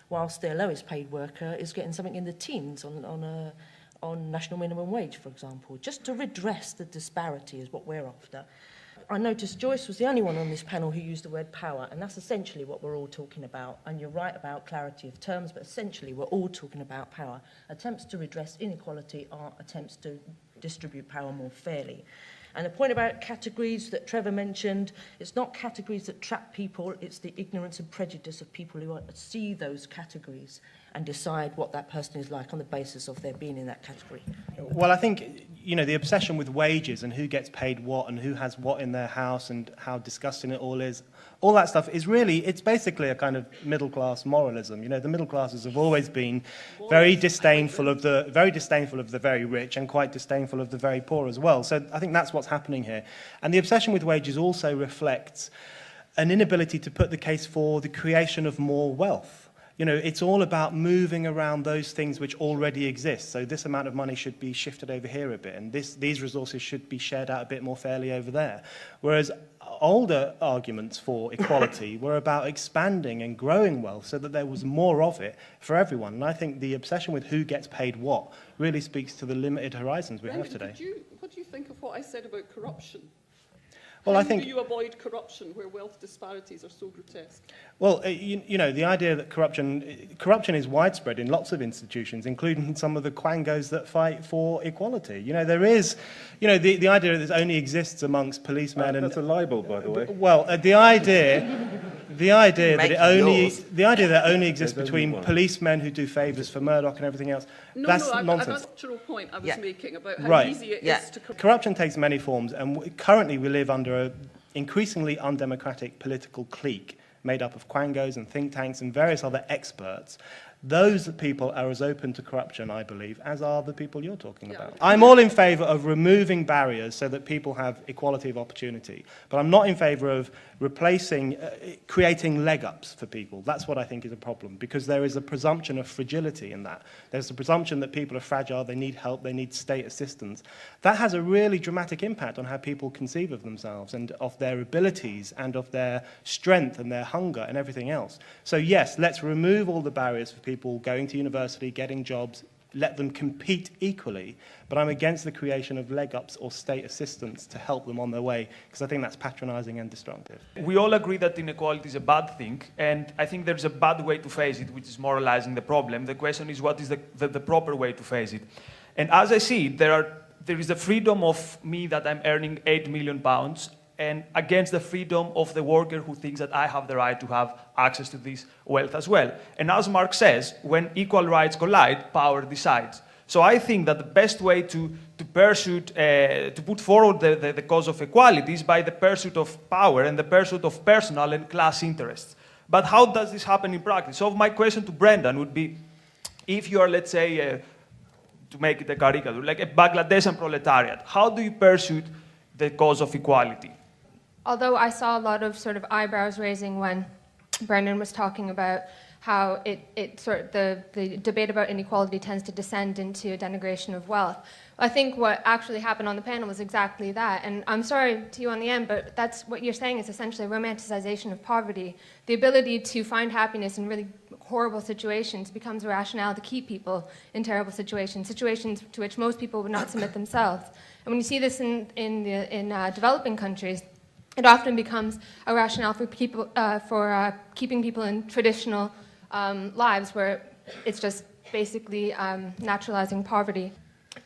whilst their lowest paid worker is getting something in the teens on national minimum wage, for example. Just to redress the disparity is what we're after. I noticed Joyce was the only one on this panel who used the word power, and that's essentially what we're all talking about. And you're right about clarity of terms, but essentially we're all talking about power. Attempts to redress inequality are attempts to distribute power more fairly. And the point about categories that Trevor mentioned, it's not categories that trap people, it's the ignorance and prejudice of people who see those categories and decide what that person is like on the basis of their being in that category. Well, I think, you know, the obsession with wages and who gets paid what and who has what in their house and how disgusting it all is, all that stuff is really, it's basically a kind of middle-class moralism. You know, the middle classes have always been very disdainful of the very rich and quite disdainful of the very poor as well. So I think that's what's happening here. And the obsession with wages also reflects an inability to put the case for the creation of more wealth. You know, it's all about moving around those things which already exist. So this amount of money should be shifted over here a bit, and these resources should be shared out a bit more fairly over there. Whereas older arguments for equality were about expanding and growing wealth so that there was more of it for everyone. And I think the obsession with who gets paid what really speaks to the limited horizons we have today. What do you think of what I said about corruption? Well, How I think do you avoid corruption where wealth disparities are so grotesque? Well, you know, the idea that corruption is widespread in lots of institutions, including some of the quangos that fight for equality. You know, there is, you know, the idea that it only exists amongst policemen and... That's a libel, by the way. Well, the idea that it only exists There's between only one. policemen who do favours for Murdoch and everything else, No, that's no, nonsense. that's the structural point I was Yeah. making about how Right. easy it Yeah. is to corrupt. Corruption takes many forms, and currently we live under an increasingly undemocratic political clique made up of quangos and think tanks and various other experts. Those people are as open to corruption, I believe, as are the people you're talking Yeah. about. I'm all in favour of removing barriers so that people have equality of opportunity, but I'm not in favour of replacing, creating leg-ups for people. That's what I think is a problem, because there is a presumption of fragility in that. There's a presumption that people are fragile, they need help, they need state assistance. That has a really dramatic impact on how people conceive of themselves and of their abilities and of their strength and their hunger and everything else. So yes, let's remove all the barriers for people going to university, getting jobs, let them compete equally, but I'm against the creation of leg-ups or state assistance to help them on their way, because I think that's patronising and destructive. We all agree that inequality is a bad thing, and I think there's a bad way to face it, which is moralizing the problem. The question is, what is the proper way to face it? And as I see it, there is the freedom of me that I'm earning £8 million, and against the freedom of the worker who thinks that I have the right to have access to this wealth as well. And as Marx says, when equal rights collide, power decides. So I think that the best way to put forward the cause of equality is by the pursuit of power and the pursuit of personal and class interests. But how does this happen in practice? So my question to Brendan would be, if you are, let's say, to make it a caricature, like a Bangladeshi proletariat, how do you pursue the cause of equality? Although I saw a lot of sort of eyebrows raising when Brendan was talking about how the debate about inequality tends to descend into a denigration of wealth. I think what actually happened on the panel was exactly that. And I'm sorry to you on the end, but that's what you're saying is essentially a romanticization of poverty. The ability to find happiness in really horrible situations becomes a rationale to keep people in terrible situations, situations to which most people would not submit themselves. And when you see this in developing countries, it often becomes a rationale for people keeping people in traditional lives where it's just basically naturalizing poverty.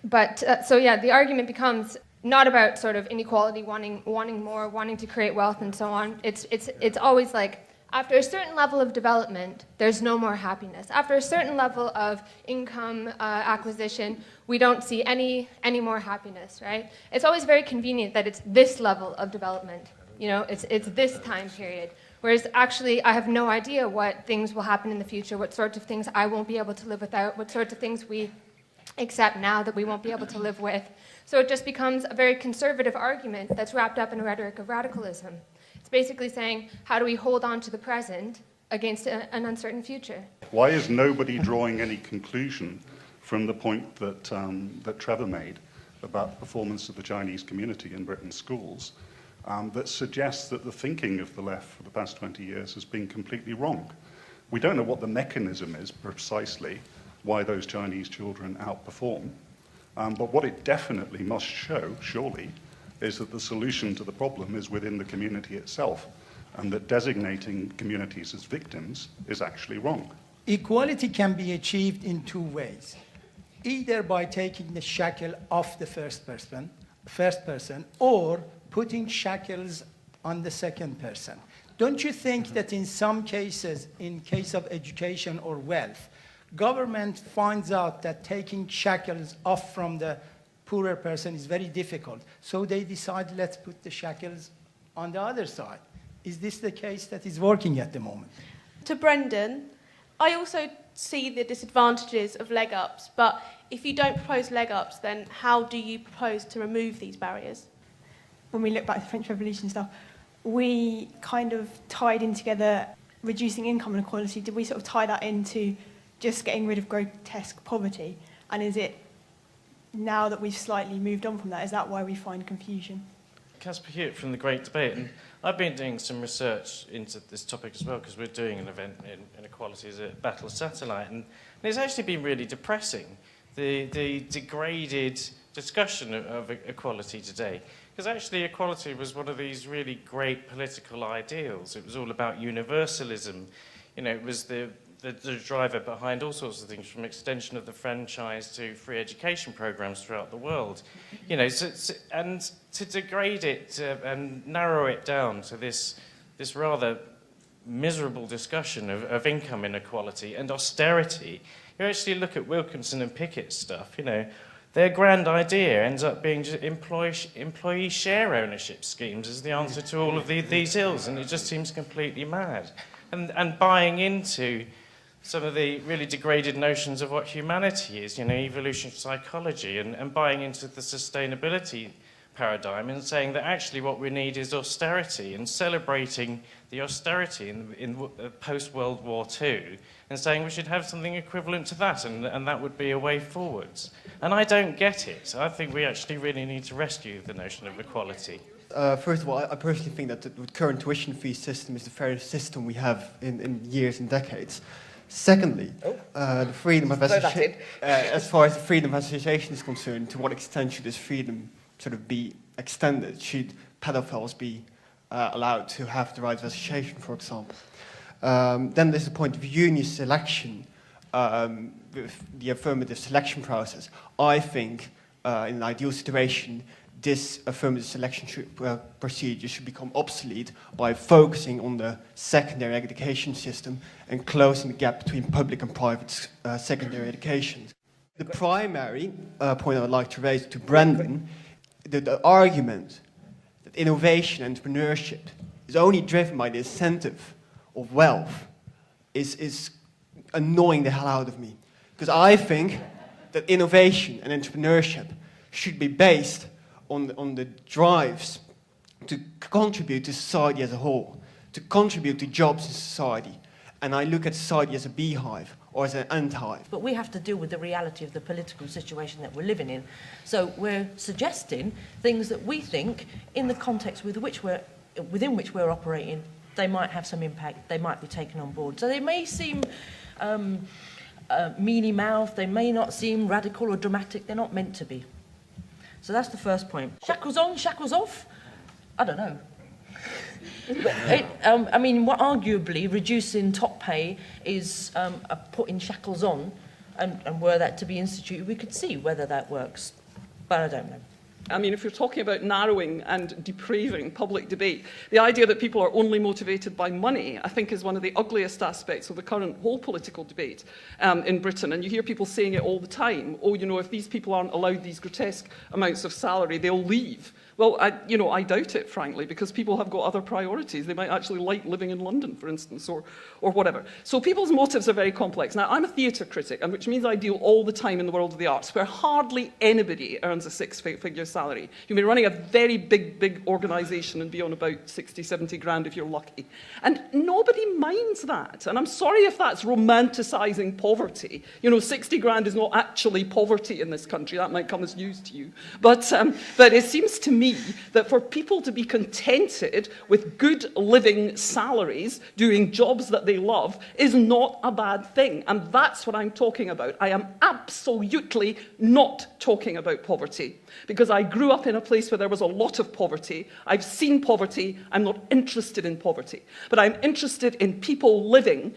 But so yeah, the argument becomes not about sort of inequality, wanting more, wanting to create wealth, and so on. It's always like after a certain level of development, there's no more happiness. After a certain level of income acquisition, we don't see any more happiness, right? It's always very convenient that it's this level of development. You know, it's this time period. Whereas actually, I have no idea what things will happen in the future, what sorts of things I won't be able to live without, what sorts of things we accept now that we won't be able to live with. So it just becomes a very conservative argument that's wrapped up in a rhetoric of radicalism. It's basically saying, how do we hold on to the present against an uncertain future? Why is nobody drawing any conclusion from the point that, that Trevor made about the performance of the Chinese community in Britain's schools that suggests that the thinking of the left for the past 20 years has been completely wrong? We don't know what the mechanism is precisely why those Chinese children outperform, but what it definitely must show, surely, is that the solution to the problem is within the community itself, and that designating communities as victims is actually wrong. Equality can be achieved in two ways. Either by taking the shackle off the first person, or putting shackles on the second person. Don't you think that in some cases, in case of education or wealth, government finds out that taking shackles off from the poorer person is very difficult, so they decide, let's put the shackles on the other side? Is this the case that is working at the moment? To Brendan, I also see the disadvantages of leg-ups, but if you don't propose leg-ups, then how do you propose to remove these barriers? When we look back at the French Revolution and stuff, we kind of tied in together reducing income inequality. Did we sort of tie that into just getting rid of grotesque poverty? And is it, now that we've slightly moved on from that, is that why we find confusion? Caspar Hewitt from The Great Debate, and I've been doing some research into this topic as well, because we're doing an event in inequality as a Battle of Satellite, and it's actually been really depressing, the degraded discussion of equality today. Because actually equality was one of these really great political ideals. It was all about universalism. You know, it was the driver behind all sorts of things, from extension of the franchise to free education programs throughout the world. You know, and to degrade it and narrow it down to this rather miserable discussion of income inequality and austerity. You actually look at Wilkinson and Pickett's stuff, you know, their grand idea ends up being just employee share ownership schemes as the answer to all of these ills, and it just seems completely mad. And buying into some of the really degraded notions of what humanity is, you know, evolutionary psychology, and buying into the sustainability paradigm and saying that actually what we need is austerity, and celebrating the austerity in post-World War II, and saying we should have something equivalent to that, and that would be a way forwards. And I don't get it. I think we actually really need to rescue the notion of equality. First of all, I personally think that the current tuition fee system is the fairest system we have in years and decades. Secondly, the freedom of association, as far as the freedom of association is concerned, to what extent should this freedom sort of be extended? Should pedophiles be allowed to have the right of association, for example? Then there's the point of union selection, with the affirmative selection process. I think in an ideal situation, this affirmative selection procedure should become obsolete by focusing on the secondary education system and closing the gap between public and private secondary education. The primary point I would like to raise to Brendan, the argument that innovation and entrepreneurship is only driven by the incentive of wealth is annoying the hell out of me. Because I think that innovation and entrepreneurship should be based on the drives to contribute to society as a whole, to contribute to jobs in society. And I look at society as a beehive or as an anthive. But we have to deal with the reality of the political situation that we're living in. So we're suggesting things that we think, in the context within which we're operating, they might have some impact, they might be taken on board. So they may seem mealy-mouthed, they may not seem radical or dramatic, they're not meant to be. So that's the first point. Shackles on, shackles off? I don't know. I mean, arguably, reducing top pay is putting shackles on, and were that to be instituted, we could see whether that works. But I don't know. I mean, if you're talking about narrowing and depraving public debate, the idea that people are only motivated by money, I think, is one of the ugliest aspects of the current whole political debate in Britain. And you hear people saying it all the time. Oh, you know, if these people aren't allowed these grotesque amounts of salary, they'll leave. Well, I doubt it, frankly, because people have got other priorities. They might actually like living in London, for instance, or whatever. So people's motives are very complex. Now, I'm a theatre critic, which means I deal all the time in the world of the arts, where hardly anybody earns a six-figure salary. You may be running a very big organisation and be on about 60, 70 grand if you're lucky. And nobody minds that. And I'm sorry if that's romanticising poverty. You know, 60 grand is not actually poverty in this country. That might come as news to you. But it seems to me that for people to be contented with good living salaries, doing jobs that they love, is not a bad thing. And that's what I'm talking about. I am absolutely not talking about poverty, because I grew up in a place where there was a lot of poverty. I've seen poverty. I'm not interested in poverty. But I'm interested in people living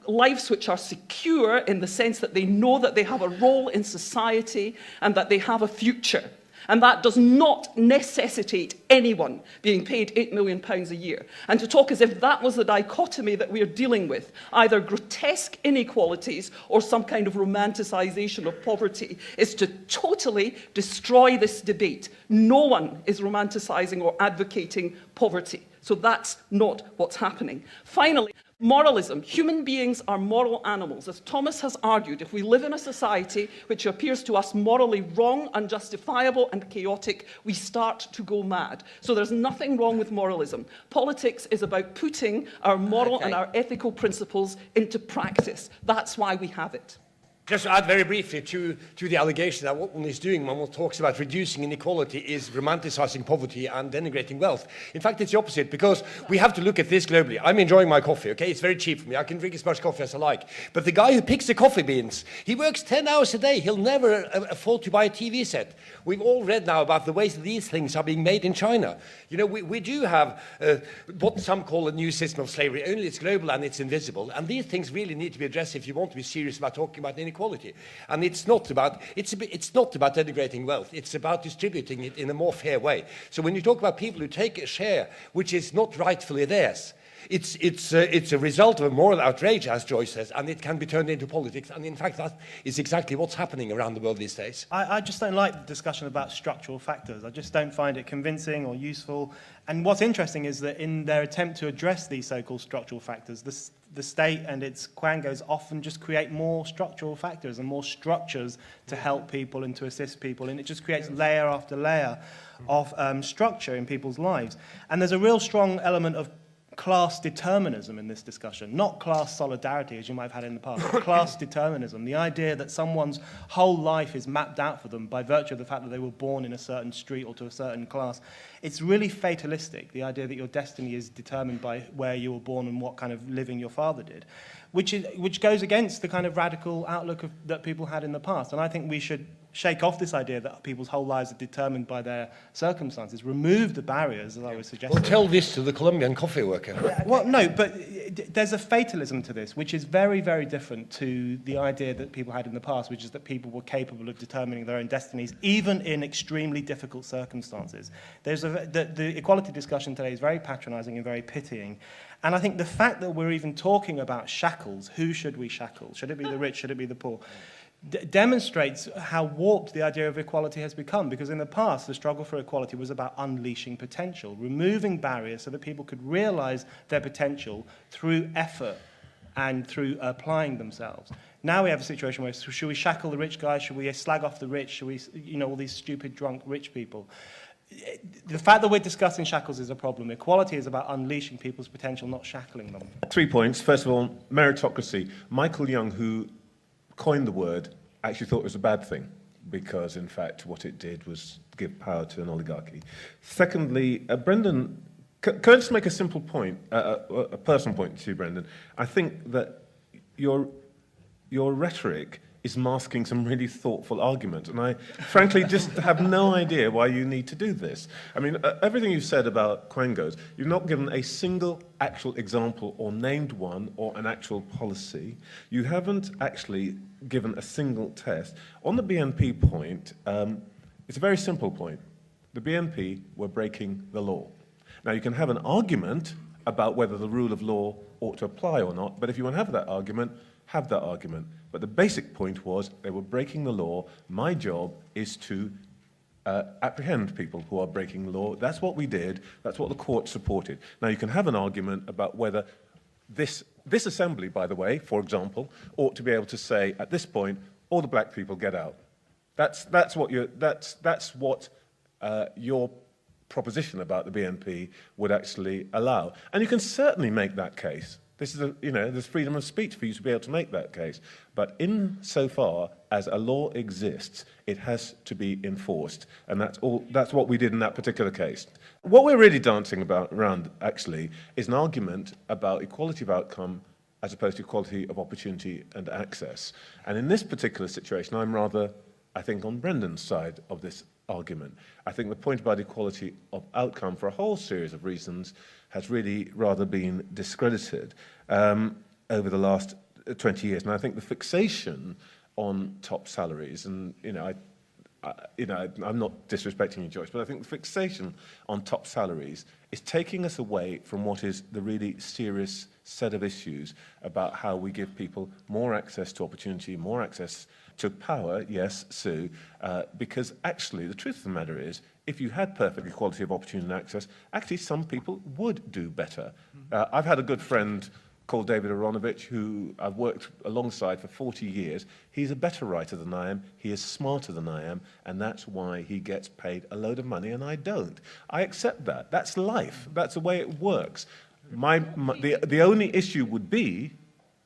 lives which are secure in the sense that they know that they have a role in society and that they have a future. And that does not necessitate anyone being paid £8 million a year. And to talk as if that was the dichotomy that we're dealing with, either grotesque inequalities or some kind of romanticisation of poverty, is to totally destroy this debate. No one is romanticising or advocating poverty. So that's not what's happening. Finally, moralism. Human beings are moral animals. As Thomas has argued, if we live in a society which appears to us morally wrong, unjustifiable, and chaotic, we start to go mad. So there's nothing wrong with moralism. Politics is about putting our moral and our ethical principles into practice. That's why we have it. Just to add very briefly to the allegation that what one is doing when one talks about reducing inequality is romanticizing poverty and denigrating wealth. In fact, it's the opposite, because we have to look at this globally. I'm enjoying my coffee, okay? It's very cheap for me. I can drink as much coffee as I like. But the guy who picks the coffee beans, he works 10 hours a day. He'll never afford to buy a TV set. We've all read now about the ways that these things are being made in China. You know, we do have what some call a new system of slavery, only it's global and it's invisible. And these things really need to be addressed if you want to be serious about talking about inequality. And it's not about denigrating wealth. It's about distributing it in a more fair way. So when you talk about people who take a share which is not rightfully theirs, it's a result of a moral outrage, as Joyce says, and it can be turned into politics. And in fact, that is exactly what's happening around the world these days. I just don't like the discussion about structural factors. I just don't find it convincing or useful. And what's interesting is that in their attempt to address these so-called structural factors, the state and its quangos often just create more structural factors and more structures to help people and to assist people, and it just creates layer after layer of structure in people's lives. And there's a real strong element of class determinism in this discussion, not class solidarity as you might have had in the past, but class determinism, the idea that someone's whole life is mapped out for them by virtue of the fact that they were born in a certain street or to a certain class. It's really fatalistic, the idea that your destiny is determined by where you were born and what kind of living your father did, which goes against the kind of radical outlook that people had in the past. And I think we should shake off this idea that people's whole lives are determined by their circumstances, remove the barriers, as I was suggesting. Well, tell this to the Colombian coffee worker. Well, no, but there's a fatalism to this, which is very, very different to the idea that people had in the past, which is that people were capable of determining their own destinies, even in extremely difficult circumstances. The equality discussion today is very patronizing and very pitying. And I think the fact that we're even talking about shackles, who should we shackle? Should it be the rich? Should it be the poor? Demonstrates how warped the idea of equality has become, because in the past the struggle for equality was about unleashing potential, removing barriers so that people could realize their potential through effort and through applying themselves. Now we have a situation where should we shackle the rich guys, should we slag off the rich, should we, all these stupid drunk rich people. The fact that we're discussing shackles is a problem. Equality is about unleashing people's potential, not shackling them. 3 points. First of all, meritocracy. Michael Young, who coined the word, actually thought it was a bad thing, because in fact what it did was give power to an oligarchy. Secondly, Brendan, can I just make a simple point, a personal point to you, Brendan? I think that your rhetoric is masking some really thoughtful argument, and I frankly just have no idea why you need to do this. I mean, everything you've said about quangos, you've not given a single actual example or named one or an actual policy. You haven't actually given a single test. On the BNP point, it's a very simple point. The BNP were breaking the law. Now, you can have an argument about whether the rule of law ought to apply or not, but if you want to have that argument, have that argument. But the basic point was they were breaking the law. My job is to apprehend people who are breaking the law. That's what we did. That's what the court supported. Now, you can have an argument about whether this assembly, by the way, for example, ought to be able to say, at this point, all the black people get out. That's what your proposition about the BNP would actually allow. And you can certainly make that case. This is there's freedom of speech for you to be able to make that case. But insofar as a law exists, it has to be enforced. And that's what we did in that particular case. What we're really dancing around, actually, is an argument about equality of outcome as opposed to equality of opportunity and access. And in this particular situation, I'm rather, I think, on Brendan's side of this argument. I think the point about equality of outcome, for a whole series of reasons, has really rather been discredited over the last 20 years. And I think the fixation on top salaries, and I'm not disrespecting you, Joyce, but I think the fixation on top salaries is taking us away from what is the really serious set of issues about how we give people more access to opportunity, more access to power, yes, Sue, because actually the truth of the matter is, if you had perfect equality of opportunity and access, actually some people would do better. I've had a good friend called David Aronovich, who I've worked alongside for 40 years. He's a better writer than I am, he is smarter than I am, and that's why he gets paid a load of money and I don't. I accept that. That's life. That's the way it works. The only issue would be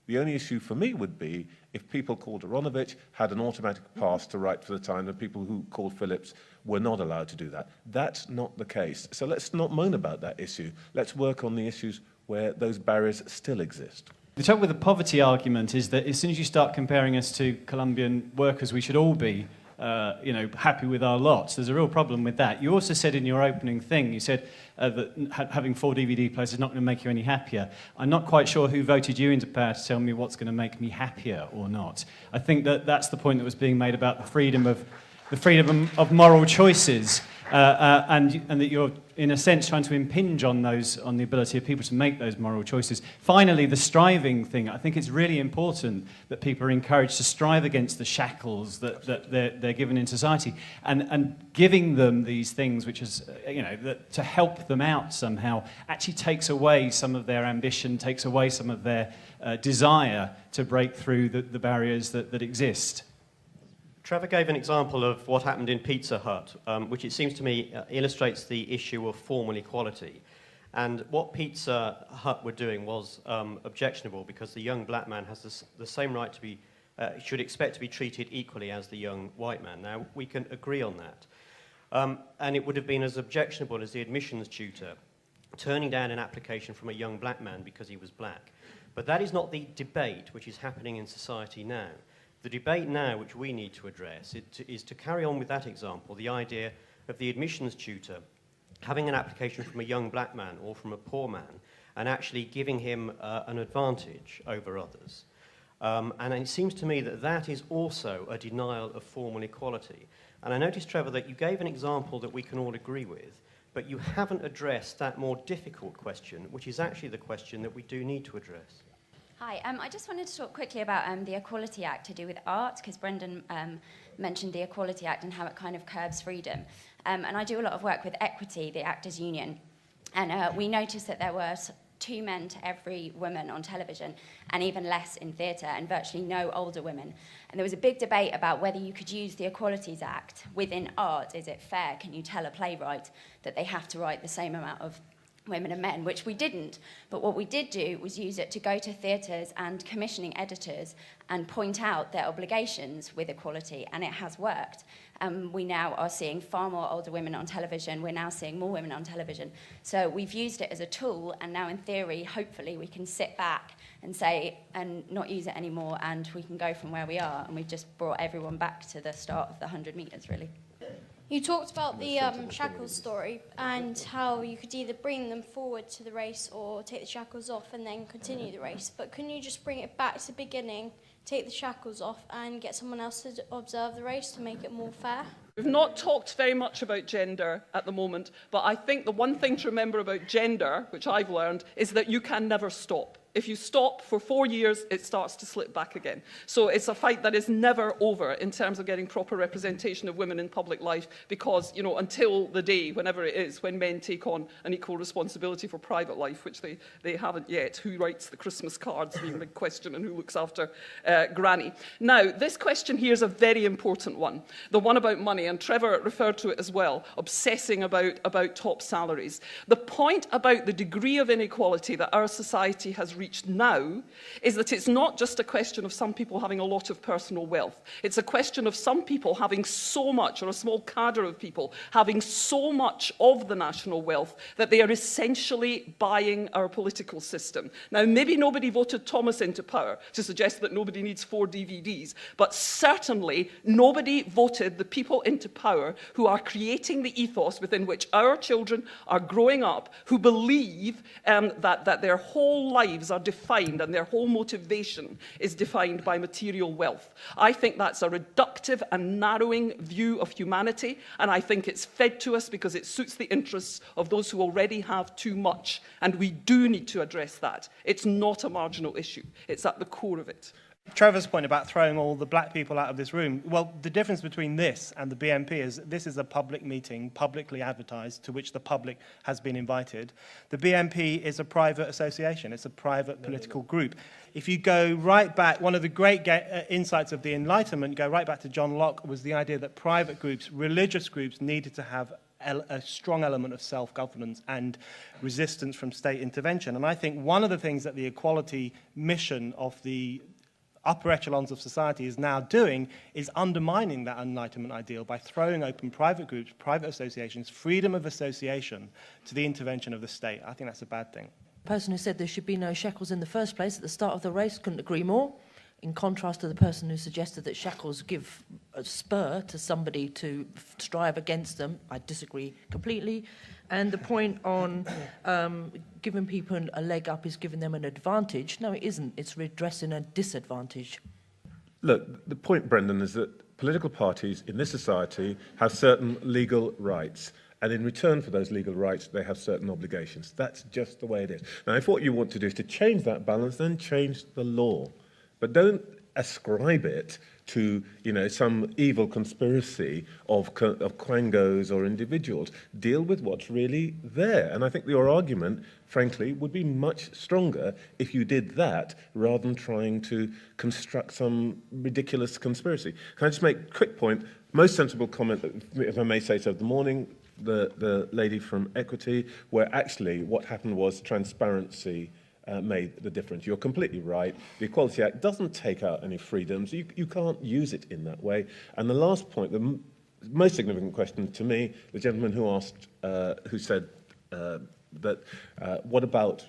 The only issue for me would be if people called Aronovich had an automatic pass to write for the Times and people who called Phillips were not allowed to do that. That's not the case. So let's not moan about that issue. Let's work on the issues where those barriers still exist. The trouble with the poverty argument is that as soon as you start comparing us to Colombian workers, we should all be happy with our lots. There's a real problem with that. You also said in your opening thing, you said that having 4 DVD players is not going to make you any happier. I'm not quite sure who voted you into power to tell me what's going to make me happier or not. I think that that's the point that was being made about the freedom of moral choices, and that you're, in a sense, trying to impinge on the ability of people to make those moral choices. Finally, the striving thing. I think it's really important that people are encouraged to strive against the shackles that they're given in society, and giving them these things, which is, to help them out somehow, actually takes away some of their ambition, takes away some of their desire to break through the barriers that exist. Trevor gave an example of what happened in Pizza Hut, which it seems to me illustrates the issue of formal equality. And what Pizza Hut were doing was objectionable because the young black man has the same right to be, should expect to be treated equally as the young white man. Now, we can agree on that. And it would have been as objectionable as the admissions tutor turning down an application from a young black man because he was black. But that is not the debate which is happening in society now. The debate now, which we need to address, is to carry on with that example, the idea of the admissions tutor having an application from a young black man or from a poor man and actually giving him an advantage over others. And it seems to me that that is also a denial of formal equality. And I noticed, Trevor, that you gave an example that we can all agree with, but you haven't addressed that more difficult question, which is actually the question that we do need to address. Hi, I just wanted to talk quickly about the Equality Act to do with art, because Brendan mentioned the Equality Act and how it kind of curbs freedom. And I do a lot of work with Equity, the Actors Union, and we noticed that there were 2 men to every woman on television, and even less in theatre, and virtually no older women. And there was a big debate about whether you could use the Equalities Act within art. Is it fair? Can you tell a playwright that they have to write the same amount of women and men, which we didn't. But what we did do was use it to go to theatres and commissioning editors and point out their obligations with equality, and it has worked. We now are seeing far more older women on television. We're now seeing more women on television. So we've used it as a tool, and now in theory, hopefully, we can sit back and say, and not use it anymore, and we can go from where we are, and we've just brought everyone back to the start of the 100 metres, really. You talked about the shackles story and how you could either bring them forward to the race or take the shackles off and then continue the race. But can you just bring it back to the beginning, take the shackles off and get someone else to observe the race to make it more fair? We've not talked very much about gender at the moment, but I think the one thing to remember about gender, which I've learned, is that you can never stop. If you stop for 4 years, it starts to slip back again. So it's a fight that is never over in terms of getting proper representation of women in public life, because, until the day, whenever it is, when men take on an equal responsibility for private life, which they haven't yet, who writes the Christmas cards being the big question, and who looks after Granny. Now, this question here is a very important one, the one about money, and Trevor referred to it as well, obsessing about top salaries. The point about the degree of inequality that our society has reached now is that it's not just a question of some people having a lot of personal wealth. It's a question of some people having so much, or a small cadre of people having so much of the national wealth that they are essentially buying our political system. Now, maybe nobody voted Thomas into power to suggest that nobody needs 4 DVDs, but certainly nobody voted the people into power who are creating the ethos within which our children are growing up, who believe that their whole lives are defined and their whole motivation is defined by material wealth. I think that's a reductive and narrowing view of humanity, and I think it's fed to us because it suits the interests of those who already have too much, and we do need to address that. It's not a marginal issue. It's at the core of it. Trevor's point about throwing all the black people out of this room, well, the difference between this and the BNP is this is a public meeting, publicly advertised, to which the public has been invited. The BNP is a private association. It's a private political group. If you go right back, one of the great insights of the Enlightenment, go right back to John Locke, was the idea that private groups, religious groups, needed to have a strong element of self-governance and resistance from state intervention. And I think one of the things that the equality mission of the upper echelons of society is now doing is undermining that Enlightenment ideal by throwing open private groups, private associations, freedom of association to the intervention of the state. I think that's a bad thing. The person who said there should be no shackles in the first place at the start of the race couldn't agree more, in contrast to the person who suggested that shackles give a spur to somebody to strive against them. I disagree completely. And the point on giving people a leg up is giving them an advantage. No, it isn't. It's redressing a disadvantage. Look, the point, Brendan, is that political parties in this society have certain legal rights. And in return for those legal rights, they have certain obligations. That's just the way it is. Now, if what you want to do is to change that balance, then change the law. But don't ascribe it to, some evil conspiracy of quangos or individuals. Deal with what's really there. And I think your argument, frankly, would be much stronger if you did that rather than trying to construct some ridiculous conspiracy. Can I just make a quick point? Most sensible comment, if I may say so, of the morning, the lady from Equity, where actually what happened was transparency made the difference. You're completely right. The Equality Act doesn't take out any freedoms. You can't use it in that way. And the last point, the most significant question to me, the gentleman who asked, who said that, what about,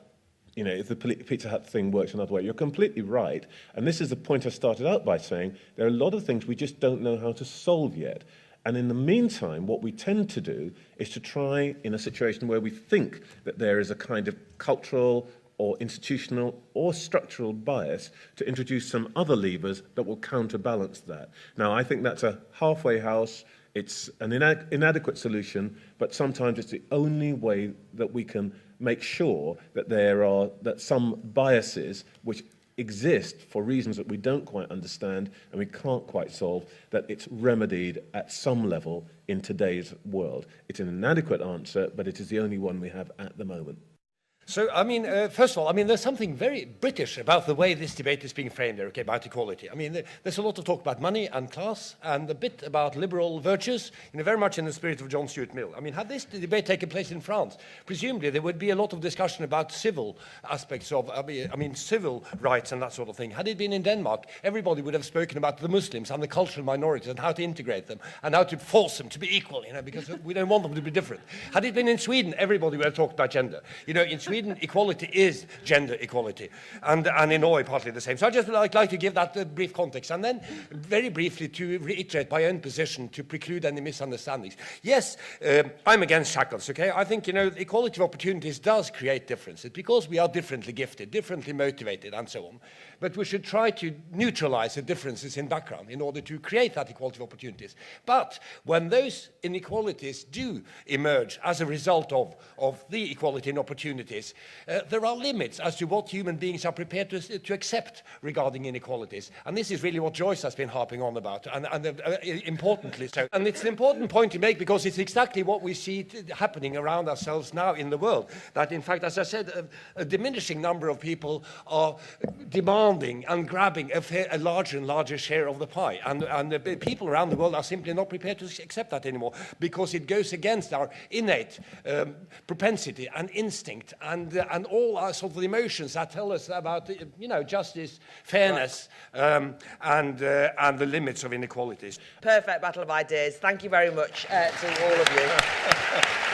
if the Pizza Hut thing works another way? You're completely right. And this is the point I started out by saying. There are a lot of things we just don't know how to solve yet. And in the meantime, what we tend to do is to try, in a situation where we think that there is a kind of cultural or institutional or structural bias, to introduce some other levers that will counterbalance that. Now, I think that's a halfway house. It's an inadequate solution, but sometimes it's the only way that we can make sure that that some biases which exist for reasons that we don't quite understand and we can't quite solve, that it's remedied at some level in today's world. It's an inadequate answer, but it is the only one we have at the moment. So, first of all, there's something very British about the way this debate is being framed there, about equality. There's a lot of talk about money and class and a bit about liberal virtues, very much in the spirit of John Stuart Mill. Had this debate taken place in France, presumably there would be a lot of discussion about civil aspects of, civil rights and that sort of thing. Had it been in Denmark, everybody would have spoken about the Muslims and the cultural minorities and how to integrate them and how to force them to be equal, because we don't want them to be different. Had it been in Sweden, everybody would have talked about gender. In Sweden, equality is gender equality, and in Norway partly the same. So I just like to give that brief context, and then very briefly to reiterate my own position to preclude any misunderstandings. Yes, I'm against shackles, okay? I think, equality of opportunities does create differences because we are differently gifted, differently motivated, and so on. But we should try to neutralize the differences in background in order to create that equality of opportunities. But when those inequalities do emerge as a result of the equality in opportunities, there are limits as to what human beings are prepared to accept regarding inequalities. And this is really what Joyce has been harping on about, and importantly so. And it's an important point to make because it's exactly what we see happening around ourselves now in the world. That, in fact, as I said, a diminishing number of people are demanding and grabbing a larger and larger share of the pie. And the people around the world are simply not prepared to accept that anymore because it goes against our innate propensity and instinct and all our sort of emotions that tell us about, justice, fairness, and the limits of inequalities. Perfect battle of ideas. Thank you very much to all of you.